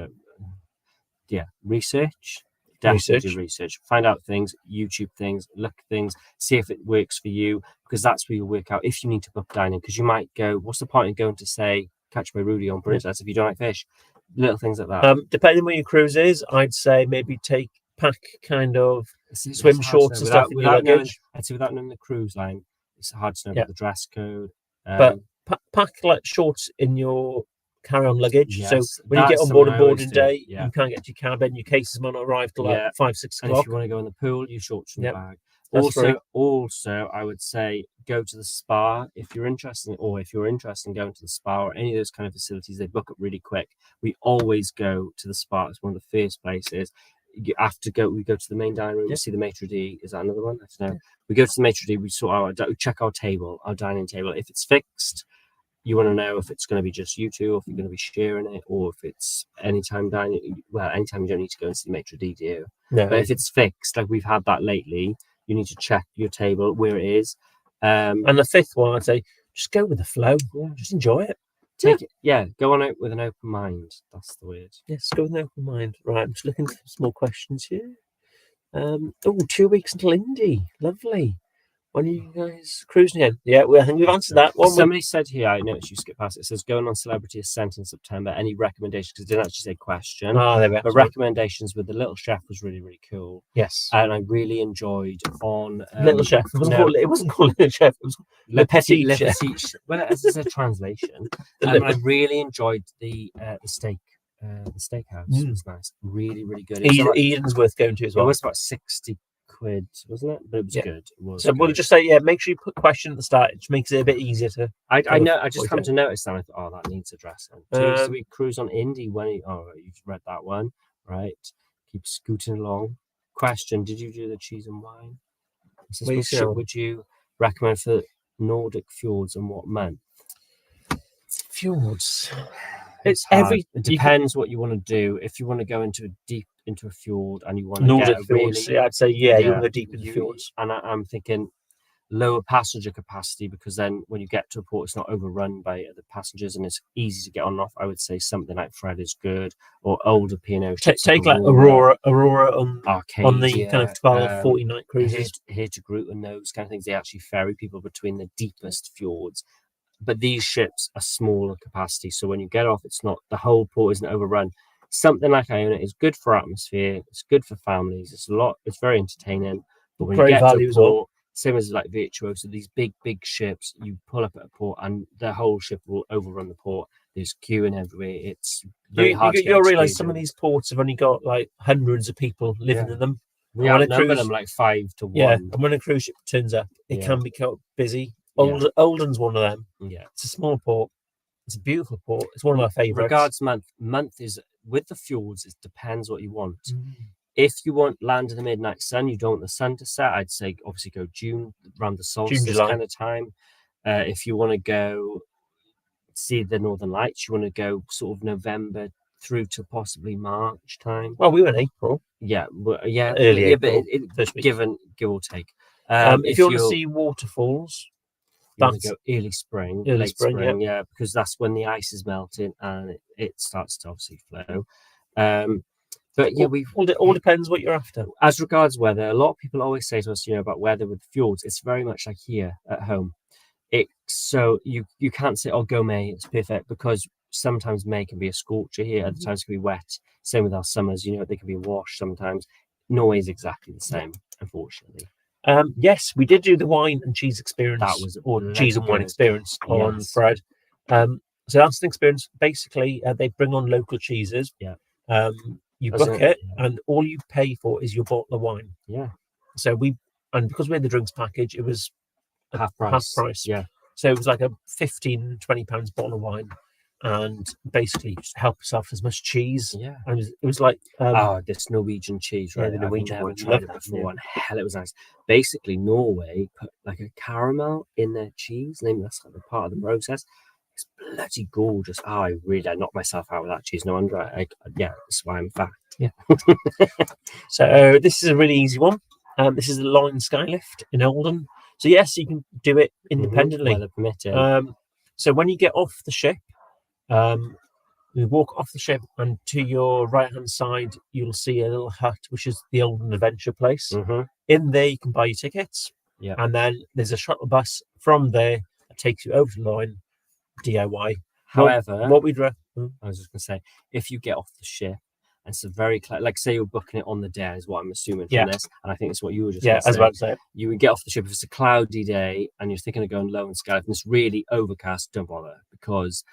Research. Definitely do research. Find out things, YouTube things, look at things, see if it works for you, because that's where you'll work out if you need to book dining. Because you might go, what's the point in going to say Catch by Rudy on Princess if you don't like fish? Little things like that. Depending where your cruise is, I'd say maybe pack kind of swim shorts and stuff in your luggage. I'd say without knowing the cruise line, it's hard to know about the dress code. But pack like shorts in your carry-on luggage. Yes, so when you get on board boarding day, you can't get to your cabin. Your cases might not arrive till like 5, 6 o'clock. And if you want to go in the pool, your shorts in the bag. Also, I would say go to the spa if you're interested, or if you're interested in going to the spa or any of those kind of facilities, they book up really quick. We always go to the spa. It's one of the first places. You have to go. We go to the main dining room. We see the maitre d'. Is that another one? I don't know. We go to the maitre d'. We check our table, our dining table. If it's fixed, you want to know if it's going to be just you two, or if you're going to be sharing it, or if it's anytime dining. Well, anytime you don't need to go and see the maitre d', do you? No. But if it's fixed, like we've had that lately, you need to check your table where it is. And the 5th one, I'd say, just go with the flow. Yeah, just enjoy it. Go on out with an open mind. That's the word. Yes, go with an open mind. Right, I'm just looking for some more questions here. 2 weeks until Indy. Lovely. When are you guys cruising again? Yeah, I think we've answered that one. Somebody said here, I noticed you skipped past it. It says going on Celebrity Ascent in September. Any recommendations? Because it didn't actually say question. But recommendations with the Little Chef was really, really cool. Yes. And I really enjoyed on Little Chef. It wasn't called Little Chef. It was Le Petit Chef. Well, it's a translation. I really enjoyed the steak. The steakhouse was nice. Really, really good. Eden's worth going to as well. It was about 60 quid, wasn't it? But it was good. We'll just say, make sure you put question at the start. It makes it a bit easier to. I know. I just come to notice that. I thought, that needs addressing. So we cruise on Indy when you've read that one, right? Keep scooting along. Question: did you do the cheese and wine? What ship would you recommend for Nordic fjords and what month? Fjords. It depends what you want to do. If you want to go into a fjord and you want to Nordic fjords, I'd say you want to go deep in the fjords. And I'm thinking lower passenger capacity, because then when you get to a port, it's not overrun by other passengers and it's easy to get on and off. I would say something like Fred is good, or older P&O ships. Take like Aurora on Arcade, on the kind of 12, 40 night cruises. Here to Groot and those kind of things. They actually ferry people between the deepest fjords. But these ships are smaller capacity, so when you get off, it's not, the whole port isn't overrun. Something like Iona is good for atmosphere. It's good for families. It's very entertaining. But when you get to a port, same as like Virtuoso, these big ships, you pull up at a port and the whole ship will overrun the port. There's queuing everywhere. It's very hard. You'll realise some of these ports have only got like hundreds of people living in them. We outnumber them like 5 to 1. Yeah, and when a cruise ship turns up, it can be quite busy. Olden's one of them. Yeah, it's a small port. It's a beautiful port. It's one of my favourites. Regards month is with the fjords. It depends what you want. If you want land in the midnight sun, you don't want the sun to set. I'd say obviously go June, around the solstice kind of time. If you want to go see the Northern Lights, you want to go sort of November through to possibly March time. Well, we were in April. Early April. But give or take. If you want to see waterfalls, that's go early spring, because that's when the ice is melting and it starts to obviously flow. But it all depends what you're after. As regards weather, a lot of people always say to us, about weather with fjords. It's very much like here at home. So you can't say, go May, it's perfect, because sometimes May can be a scorcher here. Other times it can be wet. Same with our summers. They can be washed sometimes. Norway is exactly the same, unfortunately. Yes, we did do the wine and cheese experience. That was cheese and wine experience on Yes. Fred. So that's an experience. Basically, they bring on local cheeses. Yeah. You book it, and all you pay for is your bottle of wine. Yeah. So because we had the drinks package, it was half price. Yeah. So it was like a £15-20 bottle of wine, and basically just help yourself as much cheese. Yeah. And it was like this Norwegian cheese, right? Yeah, the Norwegian one. I've never tried it before, and hell, it was nice. Basically, Norway put like a caramel in their cheese. That's like the part of the process. It's bloody gorgeous. I knocked myself out with that cheese. No wonder. That's why I'm fat. Yeah. So this is a really easy one. This is the Line Skylift in Olden. So yes, you can do it independently. Weather permitting. So when you get off the ship, you walk off the ship, and to your right-hand side, you'll see a little hut, which is the Olden Adventure place. In there, you can buy your tickets. Yeah. And then there's a shuttle bus from there that takes you over to the line, DIY. However, what we'd I was just going to say, if you get off the ship, and it's a very like say you're booking it on the day, is what I'm assuming from this, and I think it's what you were just I was about to say. You would get off the ship if it's a cloudy day and you're thinking of going low and sky, and it's really overcast, don't bother, because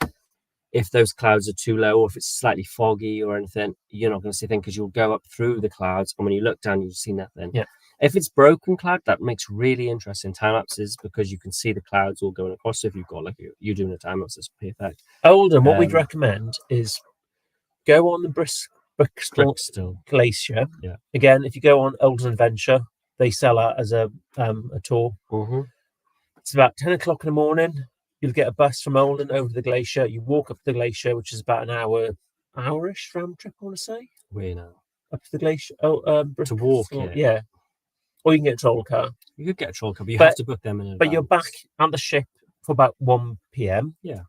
if those clouds are too low, or if it's slightly foggy or anything, you're not going to see anything, because you'll go up through the clouds, and when you look down, you'll see nothing. Yeah. If it's broken cloud, that makes really interesting time lapses, because you can see the clouds all going across. So if you've got you're doing a time lapse, it's perfect. Olden, what we'd recommend is go on the Brixton Glacier. Yeah. Again, if you go on Olden Adventure, they sell that as a tour. It's about 10 o'clock in the morning. You'll get a bus from Olden over the glacier. You walk up the glacier, which is about an hour-ish round trip, I want to say. Where now? Up to the glacier. To walk it. Yeah. Or you can get a troll car. You could get a troll car, but you have to book them in advance. But you're back at the ship for about 1 p.m. Yeah.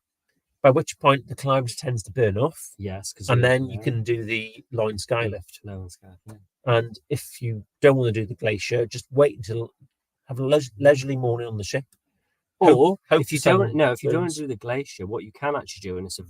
By which point the clouds tends to burn off. Yes. And then you can do the Line Skylift. Line Skylift, yeah. And if you don't want to do the glacier, just wait until have a leisurely morning on the ship. Or if you don't want to do the glacier, what you can actually do, and it's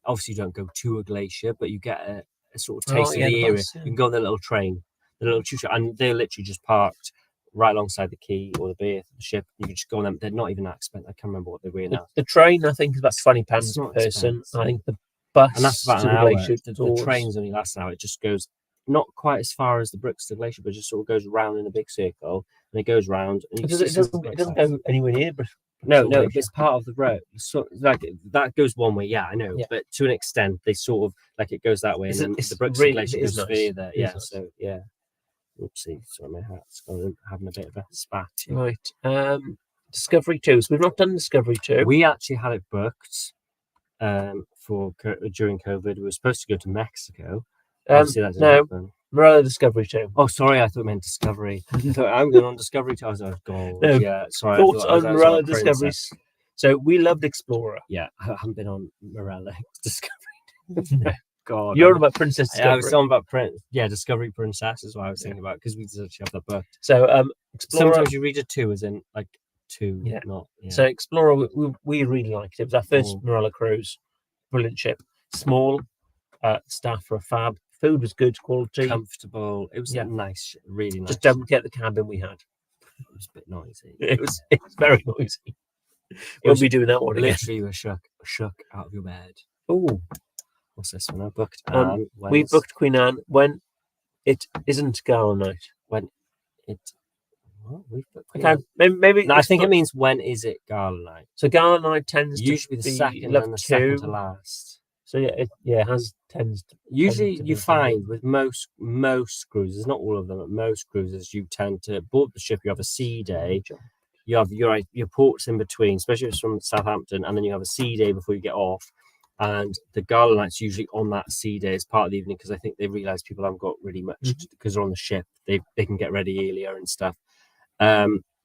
obviously you don't go to a glacier, but you get a sort of taste of the area. You can go on the little train, the little choo-choo, and they're literally just parked right alongside the quay or the bay of the ship. You can just go on them. They're not even that expensive. I can't remember what they were now. The train, I think, is about £20 per person. I think the bus, and that's about an hour. Glacier, the train's only lasts an hour. It just goes not quite as far as the Brixton Glacier, but just sort of goes round in a big circle, and it goes round. And it doesn't go anywhere near Brixton. No, it's part of the road. So like that goes one way, I know, but to an extent, they sort of like it goes that way, and then the Brixton Glacier goes further. Yeah, so yeah. Oopsie, sorry, my hat's having a bit of a spat. Right. Discovery 2. So we've not done Discovery 2. We actually had it booked during COVID. We were supposed to go to Mexico. Obviously, that didn't happen. Marella Discovery 2. Oh, sorry, I thought it meant Discovery. I'm going on Discovery 2. I was like, God, yeah, sorry. Thoughts on Marella Discovery? So we loved Explorer. Yeah, I haven't been on Marella Discovery. No. God, you're on about Princess Discovery. I was on about Discovery Princess is what I was thinking about, because we did actually have that book. So Explorer. Sometimes you read a 2 as in like 2, not. Yeah. So Explorer, we really liked it. It was our first Marella cruise. Brilliant ship. Small. Staff were fab. Food was good quality. Comfortable. It was nice, really nice. Just don't get the cabin we had. It was a bit noisy. It was very noisy. We'll be doing that one again. Literally, you were shook out of your bed. Oh. What's this one I booked? We booked Queen Anne when it isn't gala night. When it... What? We've booked Queen Okay, maybe no, I think it means when is it gala night? So gala night tends usually to be the second and the second to last. So it tends to... Usually you find with most cruises, not all of them, but most cruises, you tend to board the ship, you have a sea day, you have your ports in between, especially if it's from Southampton, and then you have a sea day before you get off. And the gala night's usually on that sea day as part of the evening, because I think they realise people haven't got really much because they're on the ship. They can get ready earlier and stuff.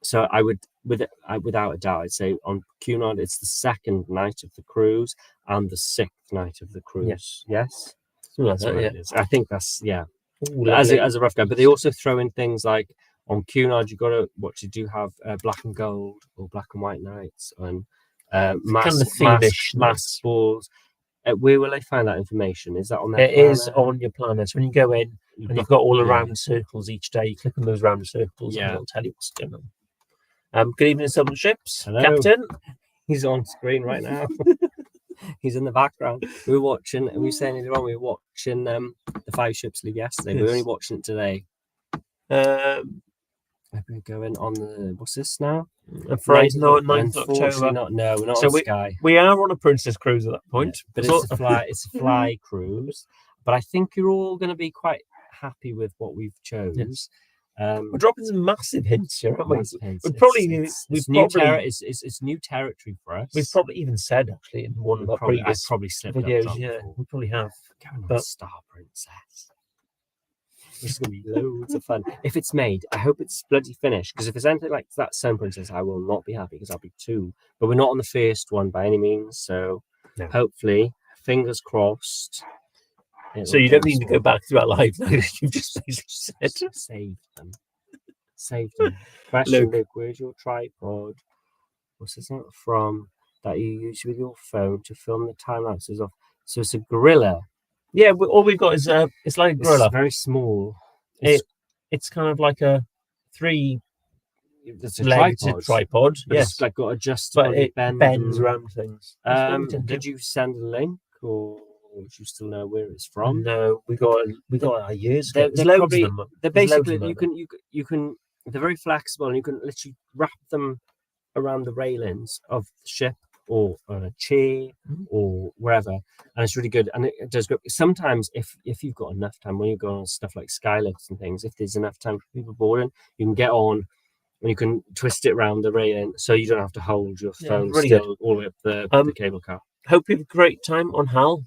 So I would, without a doubt, I'd say on Cunard it's the second night of the cruise and the 6th night of the cruise. Yes, that's what it is. I think that's as a rough guide. But they also throw in things like on Cunard you do have black and gold or black and white nights and mass balls. Where will I find that information? Is that on their It is planner? on your planner. So when you go in and you've got all the round circles each day, you click on those round circles and it'll tell you what's going on. Good evening, Southern Ships. Hello. Captain. He's on screen right now. He's in the background. We were watching, we were saying earlier on, we were watching the 5 Ships League yesterday. We're only watching it today. We're going on the, what's this now? Friday, 9th of October. No, we're not so on Sky. We are on a Princess Cruise at that point. Yeah, but it's a fly cruise. But I think you're all going to be quite happy with what we've chose. Yes. We're dropping some massive hints here, aren't we? It's new territory for us. We've probably even said, actually, in one of our previous videos. Yeah, we probably have. But Star Princess. It's going to be loads of fun. If it's made, I hope it's bloody finished. Because if it's anything like that Sun Princess, I will not be happy because I'll be too. But we're not on the first one by any means. So hopefully, fingers crossed. So you don't need to go back to our live now. You've just basically said. Saved them. Question, Luke, where's your tripod? What's this not from that you use with your phone to film the time lapses of? So it's a gorilla. Yeah, all we've got is it's like a gorilla. It's very small. It's kind of like a 3-legged tripod. Yes, it's like got adjustable. But it bends around things. Did you send a link, or do you still know where it's from? No, we got our years ago. They're basically you can. They're very flexible, and you can literally wrap them around the railings of the ship or on a chair or wherever, and it's really good. And it does go. Sometimes, if you've got enough time, when you go on stuff like skylifts and things, if there's enough time for people boarding, you can get on and you can twist it around the railing, so you don't have to hold your phone all the way up the cable car. Hope you have a great time on Hal.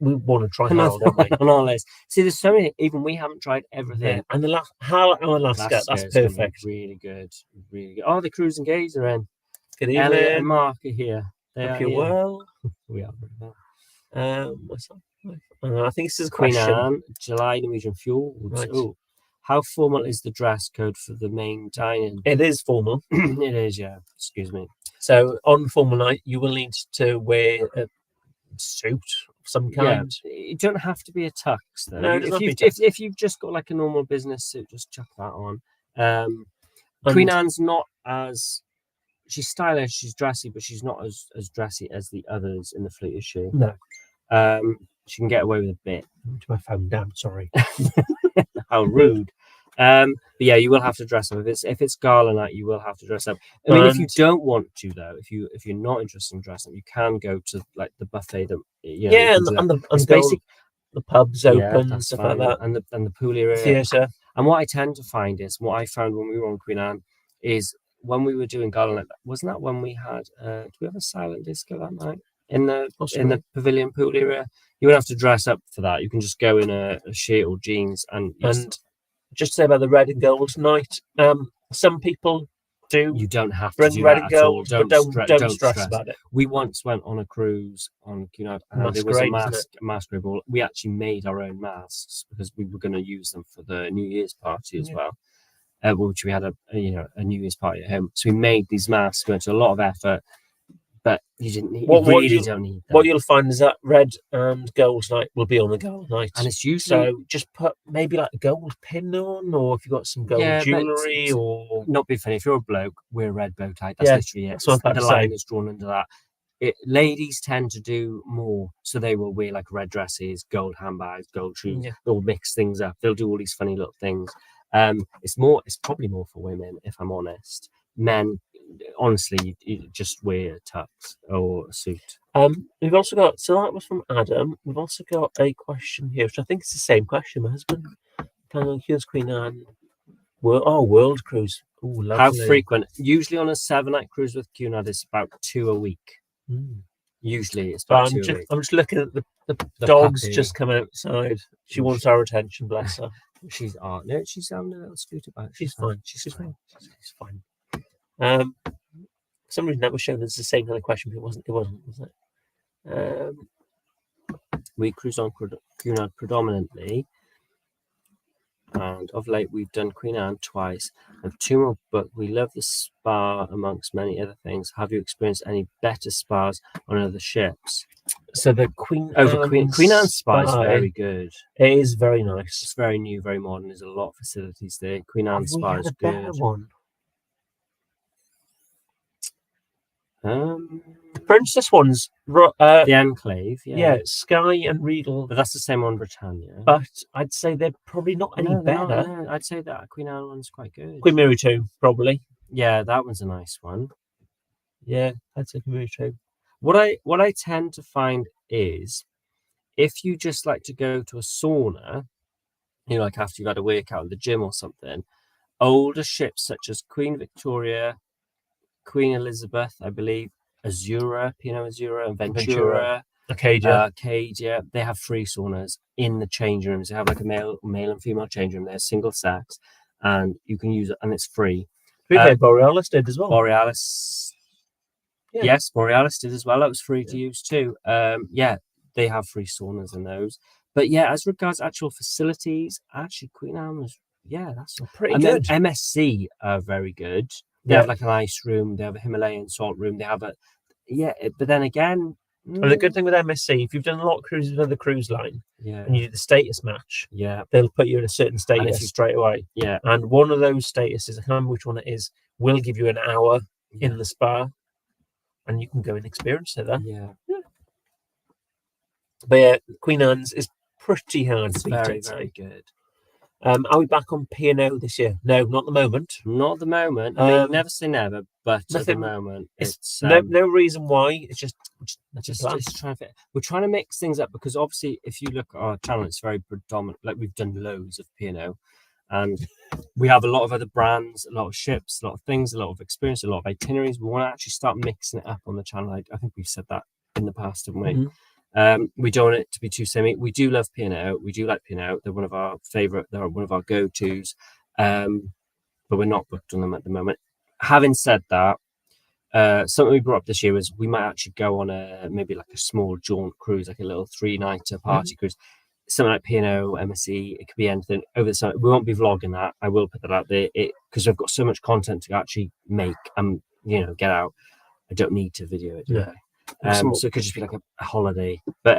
We want to try Hal, don't we? On our list. See, there's so many. Even we haven't tried everything. Yeah. And the Hal and Alaska, that's perfect. Really good, really good. Oh, the Cruise and Gaze are in. Good evening. Elliot and Mark are here. Hope you're well. We are very well. I think this is a Queen question. Anne, July Norwegian Fuel. Right. Oh, how formal is the dress code for the main dining? It is formal. It is, yeah. Excuse me. So on formal night, you will need to wear a suit of some kind. Yeah, you don't have to be a tux though. No, if you've just got like a normal business suit, just chuck that on. Queen Anne's not as, she's stylish, she's dressy, but she's not as dressy as the others in the fleet, is she? No. She can get away with a bit. To my phone down, sorry. How rude. But yeah, you will have to dress up. If it's gala night, you will have to dress up. I mean, if you don't want to though, if you're not interested in dressing up, you can go to like the buffet that the pubs open and stuff like that, and the pool area, theatre. And what I tend to find is, what I found when we were on Queen Anne is, when we were doing gala night, wasn't that when we had do we have a silent disco that night in the pavilion pool area? You wouldn't have to dress up for that. You can just go in a shirt or jeans and just to say about the red and gold night, some people do. You don't have to bring do red that and gold, at all. Don't stress about it. We once went on a cruise on Cunard, and there was a masquerade ball. We actually made our own masks because we were going to use them for the New Year's party as well, which we had a New Year's party at home. So we made these masks. Went to a lot of effort, but you didn't need. You really don't need them. What you'll find is that red and gold night will be on the gold night, and it's usually, so just put maybe like a gold pin on, or if you've got some gold jewellery, or not be funny. If you're a bloke, wear a red bow tie. That's literally it. So the line is drawn under that. Ladies tend to do more, so they will wear like red dresses, gold handbags, gold shoes. They'll mix things up. They'll do all these funny little things. It's probably more for women, if I'm honest. Men, honestly, you just wear a tux or a suit. We've also got, so that was from Adam. We've also got a question here, which I think is the same question. My husband, here's Queen Anne. World Cruise. Ooh, lovely. How frequent? Usually on a 7-night cruise with Cunard, it's about 2 a week. Usually it's about 2 a week. I'm just looking at the dog's puppy. Just come outside. She wants our attention, bless her. She's having a little scooter back. She's fine. She's fine. For some reason that was shown as the same kind of question, but it wasn't, was it? We cruise on Cunard predominantly, and of late we've done Queen Anne twice and 2 more, but we love the spa amongst many other things. Have you experienced any better spas on other ships? So the Queen Anne Spa is very good. It is very nice. It's very new, very modern. There's a lot of facilities there. Queen Anne Spa is good. One. The Princess one's Enclave, yeah, Sky and Regal, but that's the same on Britannia. But I'd say they're probably not any better. No. I'd say that Queen Anne one's quite good. Queen Mary 2, probably. Yeah, that one's a nice one. Yeah, I'd say Queen Mary 2. What I tend to find is, if you just like to go to a sauna, you know, like after you've had a workout at the gym or something, older ships such as Queen Victoria, Queen Elizabeth, I believe, Azura, P&O Azura, and Ventura, Acadia, they have free saunas in the change rooms. They have like a male and female change room. They're single sex, and you can use it, and it's free. Borealis did as well. Borealis, yes, Borealis did as well. That was free to use too. Yeah, they have free saunas in those. But yeah, as regards actual facilities, actually Queen Anne was, that's pretty good. MSC are very good. They have like an ice room. They have a Himalayan salt room. They have but then again. Well, the good thing with MSC, if you've done a lot of cruises with another cruise line, and you do the status match, they'll put you in a certain status straight away. Yeah. And one of those statuses, I can't remember which one it is, will give you an hour in the spa, and you can go and experience it then. Yeah. But yeah, Queen Anne's is pretty hard to beat. Very, very good. Are we back on P&O this year? No, not at the moment. Not at the moment. I mean, never say never, but at the moment, it's no reason why. It's just trying to fit. We're trying to mix things up because obviously, if you look at our channel, it's very predominant. Like we've done loads of P&O, and we have a lot of other brands, a lot of ships, a lot of things, a lot of experience, a lot of itineraries. We want to actually start mixing it up on the channel. I think we've said that in the past, haven't we? Mm-hmm. We don't want it to be too semi. We do love P&O. We do like P&O. They're one of our favorite. They're one of our go-tos. But we're not booked on them at the moment. Having said that, something we brought up this year was we might actually go on maybe like a small jaunt cruise, like a little 3-nighter party cruise, something like P&O, MSC. It could be anything over the summer. We won't be vlogging that. I will put that out there because I've got so much content to actually make and get out. I don't need to video it. So it could just be like a holiday, but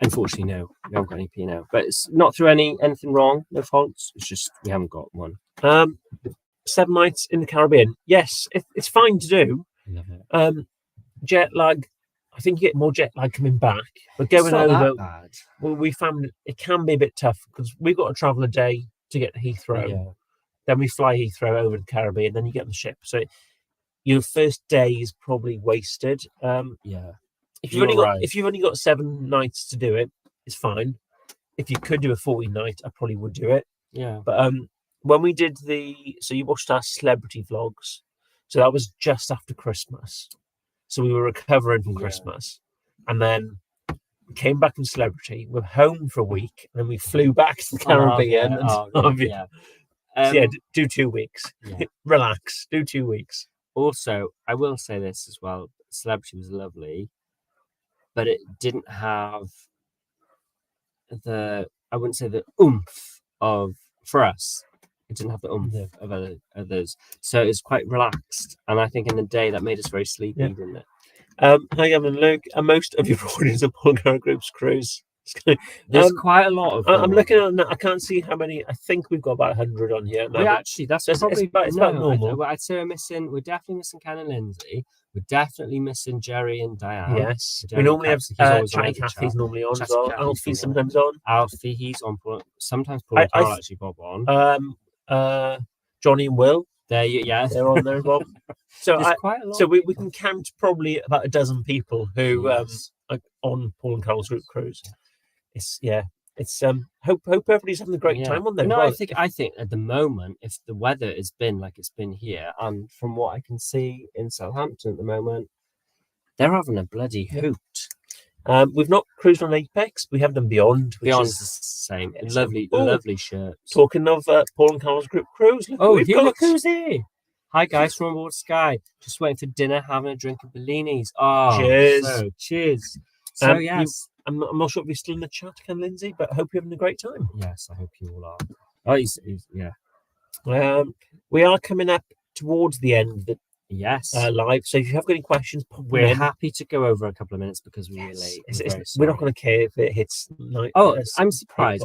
unfortunately no, we haven't got any P&O, but it's not through anything wrong, no faults, it's just we haven't got one. 7 nights in the Caribbean, yes, it's fine to do. Love it. Jet lag, I think you get more jet lag coming back, but going over, well, we found it can be a bit tough because we've got to travel a day to get to Heathrow, then we fly Heathrow over the Caribbean, then you get on the ship, so your first day is probably wasted. If you've only got 7 nights to do it, it's fine. If you could do a 40 night, I probably would do it. Yeah. But when we did so you watched our celebrity vlogs. So that was just after Christmas. So we were recovering from Christmas, and then we came back from celebrity. We're home for a week, and then we flew back to the Caribbean. Do 2 weeks. Relax. Do 2 weeks. Also, I will say this as well. Celebrity was lovely, but it didn't have I wouldn't say the oomph for us. It didn't have the oomph of others. So it's quite relaxed. And I think in the day that made us very sleepy, didn't it? Hi, Evan and Luke. Most of your audience are Paul Cunard Group's cruise. There's quite a lot of them. I'm looking at that. I can't see how many. I think we've got about 100 on here. That's probably it's about normal. I'd say we're definitely missing Ken and Lindsay. We're definitely missing Jerry and Diane. Yes. We normally have Chatty Cathy's normally on as well. Alfie's sometimes on. Alfie, he's on. Sometimes Paul and Carol actually bob on. Johnny and Will. They're on there as well. So quite a lot. So we can count probably about a dozen people who are on Paul and Carol's group cruise. It's hope everybody's having a great time on there. No, I think at the moment, if the weather has been like it's been here, and from what I can see in Southampton at the moment, they're having a bloody hoot. We've not cruised on Apex. We have done Beyond. Beyond is the same. Lovely shirt. Talking of Paul and Carol's group cruise, look who's here. Hi guys from aboard Sky. Just waiting for dinner, having a drink of Bellinis. Oh, cheers! Cheers. So yes. I'm not sure if you're still in the chat, Ken Lindsay, but I hope you're having a great time. Yes, I hope you all are. Oh, yeah. We are coming up towards the end Yes. Live. So if you have any questions, pop We're them in. happy to go over a couple of minutes because we're late. We're not going to care if it hits night. I'm surprised.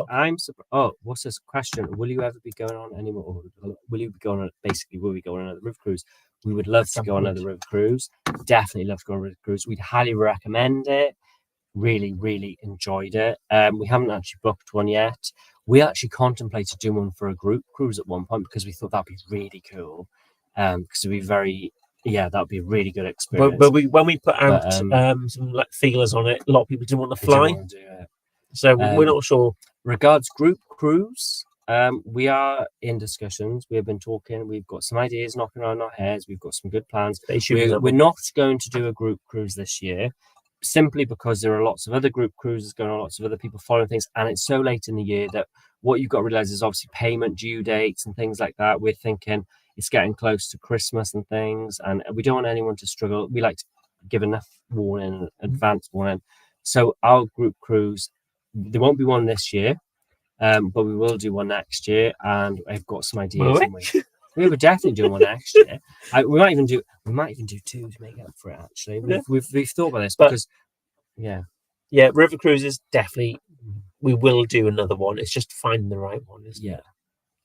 Oh, what's this question? Will you ever be going on any more? Or will you be going on? Basically, will we go on another river cruise? We would love to go on another river cruise. Definitely love to go on a river cruise. We'd highly recommend it. Really, really enjoyed it. We haven't actually booked one yet. We actually contemplated doing one for a group cruise at one point because we thought that'd be really cool. Because it'd be that'd be a really good experience. But when we put out some like feelers on it, a lot of people didn't want to fly. Do it. So we're not sure. Regards group cruise, we are in discussions. We have been talking. We've got some ideas knocking around our heads. We've got some good plans. We're not going to do a group cruise this year, simply because there are lots of other group cruises going on, lots of other people following things, and it's so late in the year that what you've got to realize is obviously payment due dates and things like that. We're thinking it's getting close to Christmas and things, and we don't want anyone to struggle. We like to give enough warning, advance warning. So our group cruise, there won't be one this year, but we will do one next year, and I've got some ideas. We were definitely doing one next year. We might even do two to make up for it. Actually, we've thought about this because, river cruises definitely. We will do another one. It's just finding the right one, isn't it?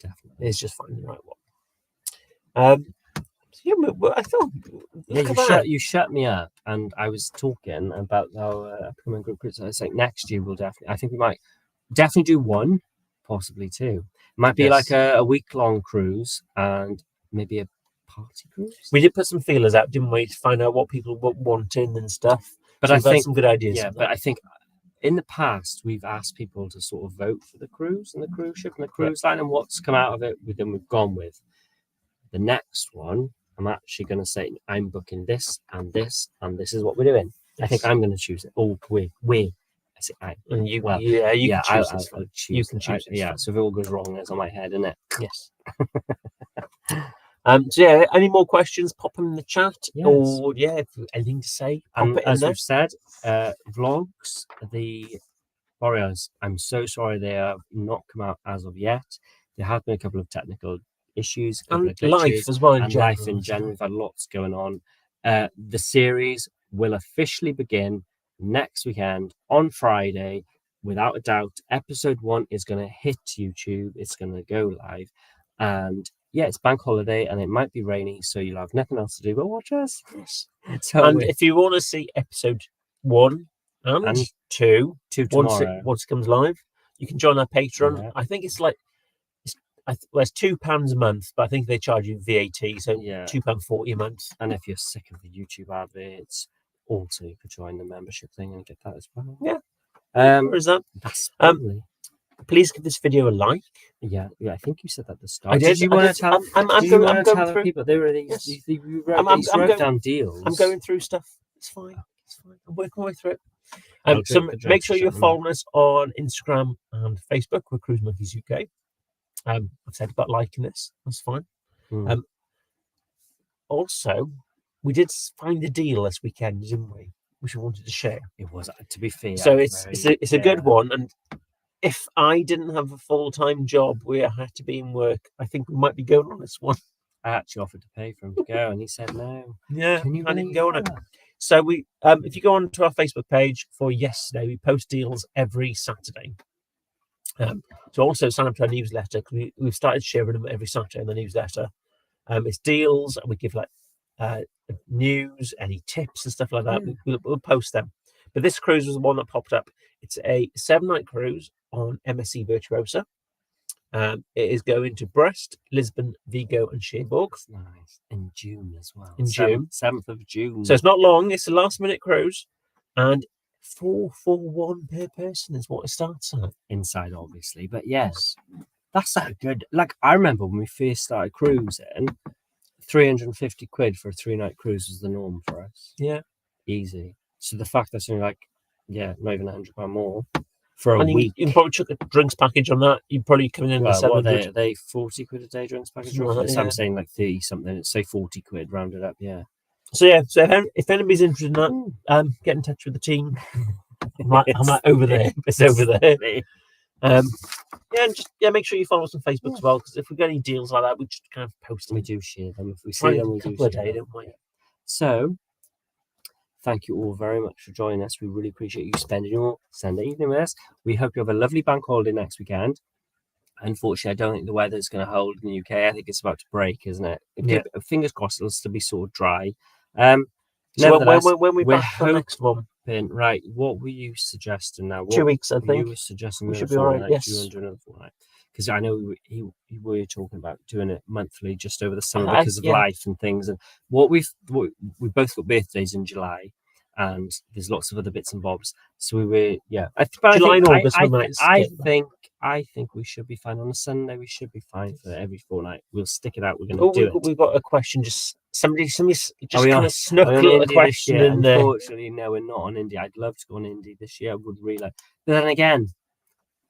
Definitely. It's just finding the right one. I thought you shut me up, and I was talking about our upcoming group cruise. I was like, next year we'll I think we might definitely do one, possibly two. Might be like a week-long cruise and maybe a party cruise. We did put some feelers out, didn't we, to find out what people were wanting and stuff. But so I think some good ideas. Yeah, but I think in the past we've asked people to sort of vote for the cruise and the cruise ship and the cruise line, and what's come out of it. Then we've gone with the next one. I'm actually going to say I'm booking this and this, and this is what we're doing. I think I'm going to choose it. Oh, we. I say I. And you. Well, you can choose I'll this one. choose. You can choose. So if it all goes wrong, it's on my head, isn't it? Yes. So any more questions? Pop them in the chat, or if anything to say. And as we've said, vlogs, the Boreals. I'm so sorry they have not come out as of yet. There have been a couple of technical issues, and life as well. Life in general, we've had lots going on. The series will officially begin next weekend on Friday, without a doubt. Episode 1 is going to hit YouTube. It's going to go live, and it's bank holiday, and it might be rainy, so you'll have nothing else to do but watch us. And if you want to see episode 1 and 2 tomorrow, once it comes live, you can join our Patreon. I think it's like it's £2 a month, but I think they charge you VAT, so £2.40 a month. And if you're sick of the YouTube adverts, also you could join the membership thing and get that as well. Where is that? That's please give this video a like. Yeah, I think you said that at the start. I did. You want to tell? I'm going through people there were these. You wrote down deals. I'm going through stuff. It's fine. I'm working my way through it. So make sure you're following us on Instagram and Facebook. We're Cruise Monkeys UK. I've said about liking this. That's fine. Also, we did find a deal this weekend, didn't we? Which we wanted to share. It was, to be fair. So it's a good one. And if I didn't have a full-time job where I had to be in work, I think we might be going on this one. I actually offered to pay for him to go, and he said no. Yeah, I didn't go on it. So we, if you go on to our Facebook page for yesterday, we post deals every Saturday. So also sign up to our newsletter, because we've started sharing them every Saturday in the newsletter. It's deals, and we give like news, any tips and stuff like that. We'll post them. But this cruise was the one that popped up. It's a 7-night cruise on MSC Virtuosa. It is going to Brest, Lisbon, Vigo, and Cherbourg. Nice. In June as well. In June. 7th of June. So it's not long. It's a last-minute cruise. And 441 per person is what it starts at. Inside, obviously. But yes, that's so good. Like, I remember when we first started cruising, 350 quid for a 3-night cruise was the norm for us. Yeah. Easy. So the fact that's only like, not even £100 more for a week. You can probably chuck a drinks package on that. You're probably coming in with 700. Are they 40 quid a day drinks package? I'm saying like 30 something. Say 40 quid, rounded up, So if anybody's interested in that, get in touch with the team. I'm over there. It's over there. Yeah, and just make sure you follow us on Facebook as well, because if we get any deals like that, we just kind of post them. We do share them. If we see them, we do share them. Don't we? So, thank you all very much for joining us. We really appreciate you spending your Sunday evening with us. We hope you have a lovely bank holiday next weekend. Unfortunately, I don't think the weather's going to hold in the UK. I think it's about to break, isn't it? Fingers crossed it'll still be sort of dry. So when we're back for the next one? Right, what were you suggesting now? 2 weeks, I think. You were suggesting we should be all right, yes. 200 fortnight. Because I know we were talking about doing it monthly just over the summer because of life and things. And we both got birthdays in July, and there's lots of other bits and bobs. So we were, July and August. I think we should be fine on a Sunday. We should be fine for every fortnight. We'll stick it out. We're going to do it. We've got a question. Just somebody just kind of snuck a question in there. Unfortunately, no, we're not on Indy. I'd love to go on Indy this year. I would really like. But then again,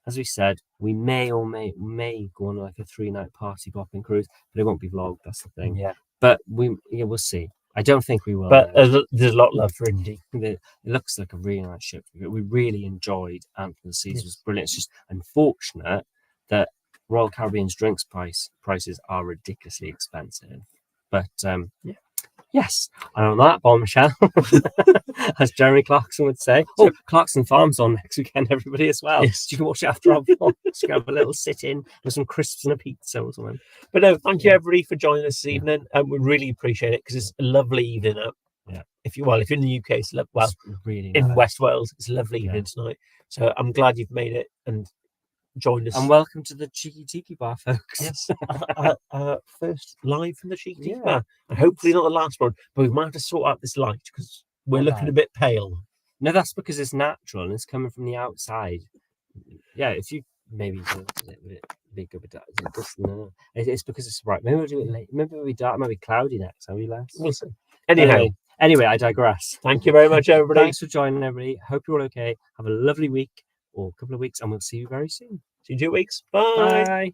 as we said, we may go on like a 3-night party popping cruise, but it won't be vlogged. That's the thing. Yeah. But we'll see. I don't think we will. But there's a lot of love for Indy. It looks like a really nice ship. We really enjoyed Anthem Seas. It was brilliant. It's just unfortunate that Royal Caribbean's drinks prices are ridiculously expensive. But yes, and on that bombshell, as Jeremy Clarkson would say, Clarkson Farm's on next weekend, everybody, as well. Yes. So you can watch it after our vlog. You can have a little sit-in with some crisps and a pizza or something. But no, thank you everybody for joining us this evening, and we really appreciate it because it's a lovely evening out. Yeah. If you're in the UK, it's really in nice. West Wales, it's a lovely evening tonight. So I'm glad you've made it and joined us. And welcome to the Cheeky Tiki Bar, folks. Yes, first live from the Cheeky Tiki Bar, and hopefully not the last one. But we might have to sort out this light because we're looking a bit pale. No, that's because it's natural and it's coming from the outside. Yeah, if you maybe do it big of a dark. No, it's because it's bright. Maybe we'll do it late. Maybe it'll be dark. Maybe cloudy next. Are we less? We'll see. Anyway, I digress. Thank you very much, everybody. Thanks for joining, everybody. Hope you're all okay. Have a lovely week or a couple of weeks, and we'll see you very soon. See you in 2 weeks. Bye. Bye.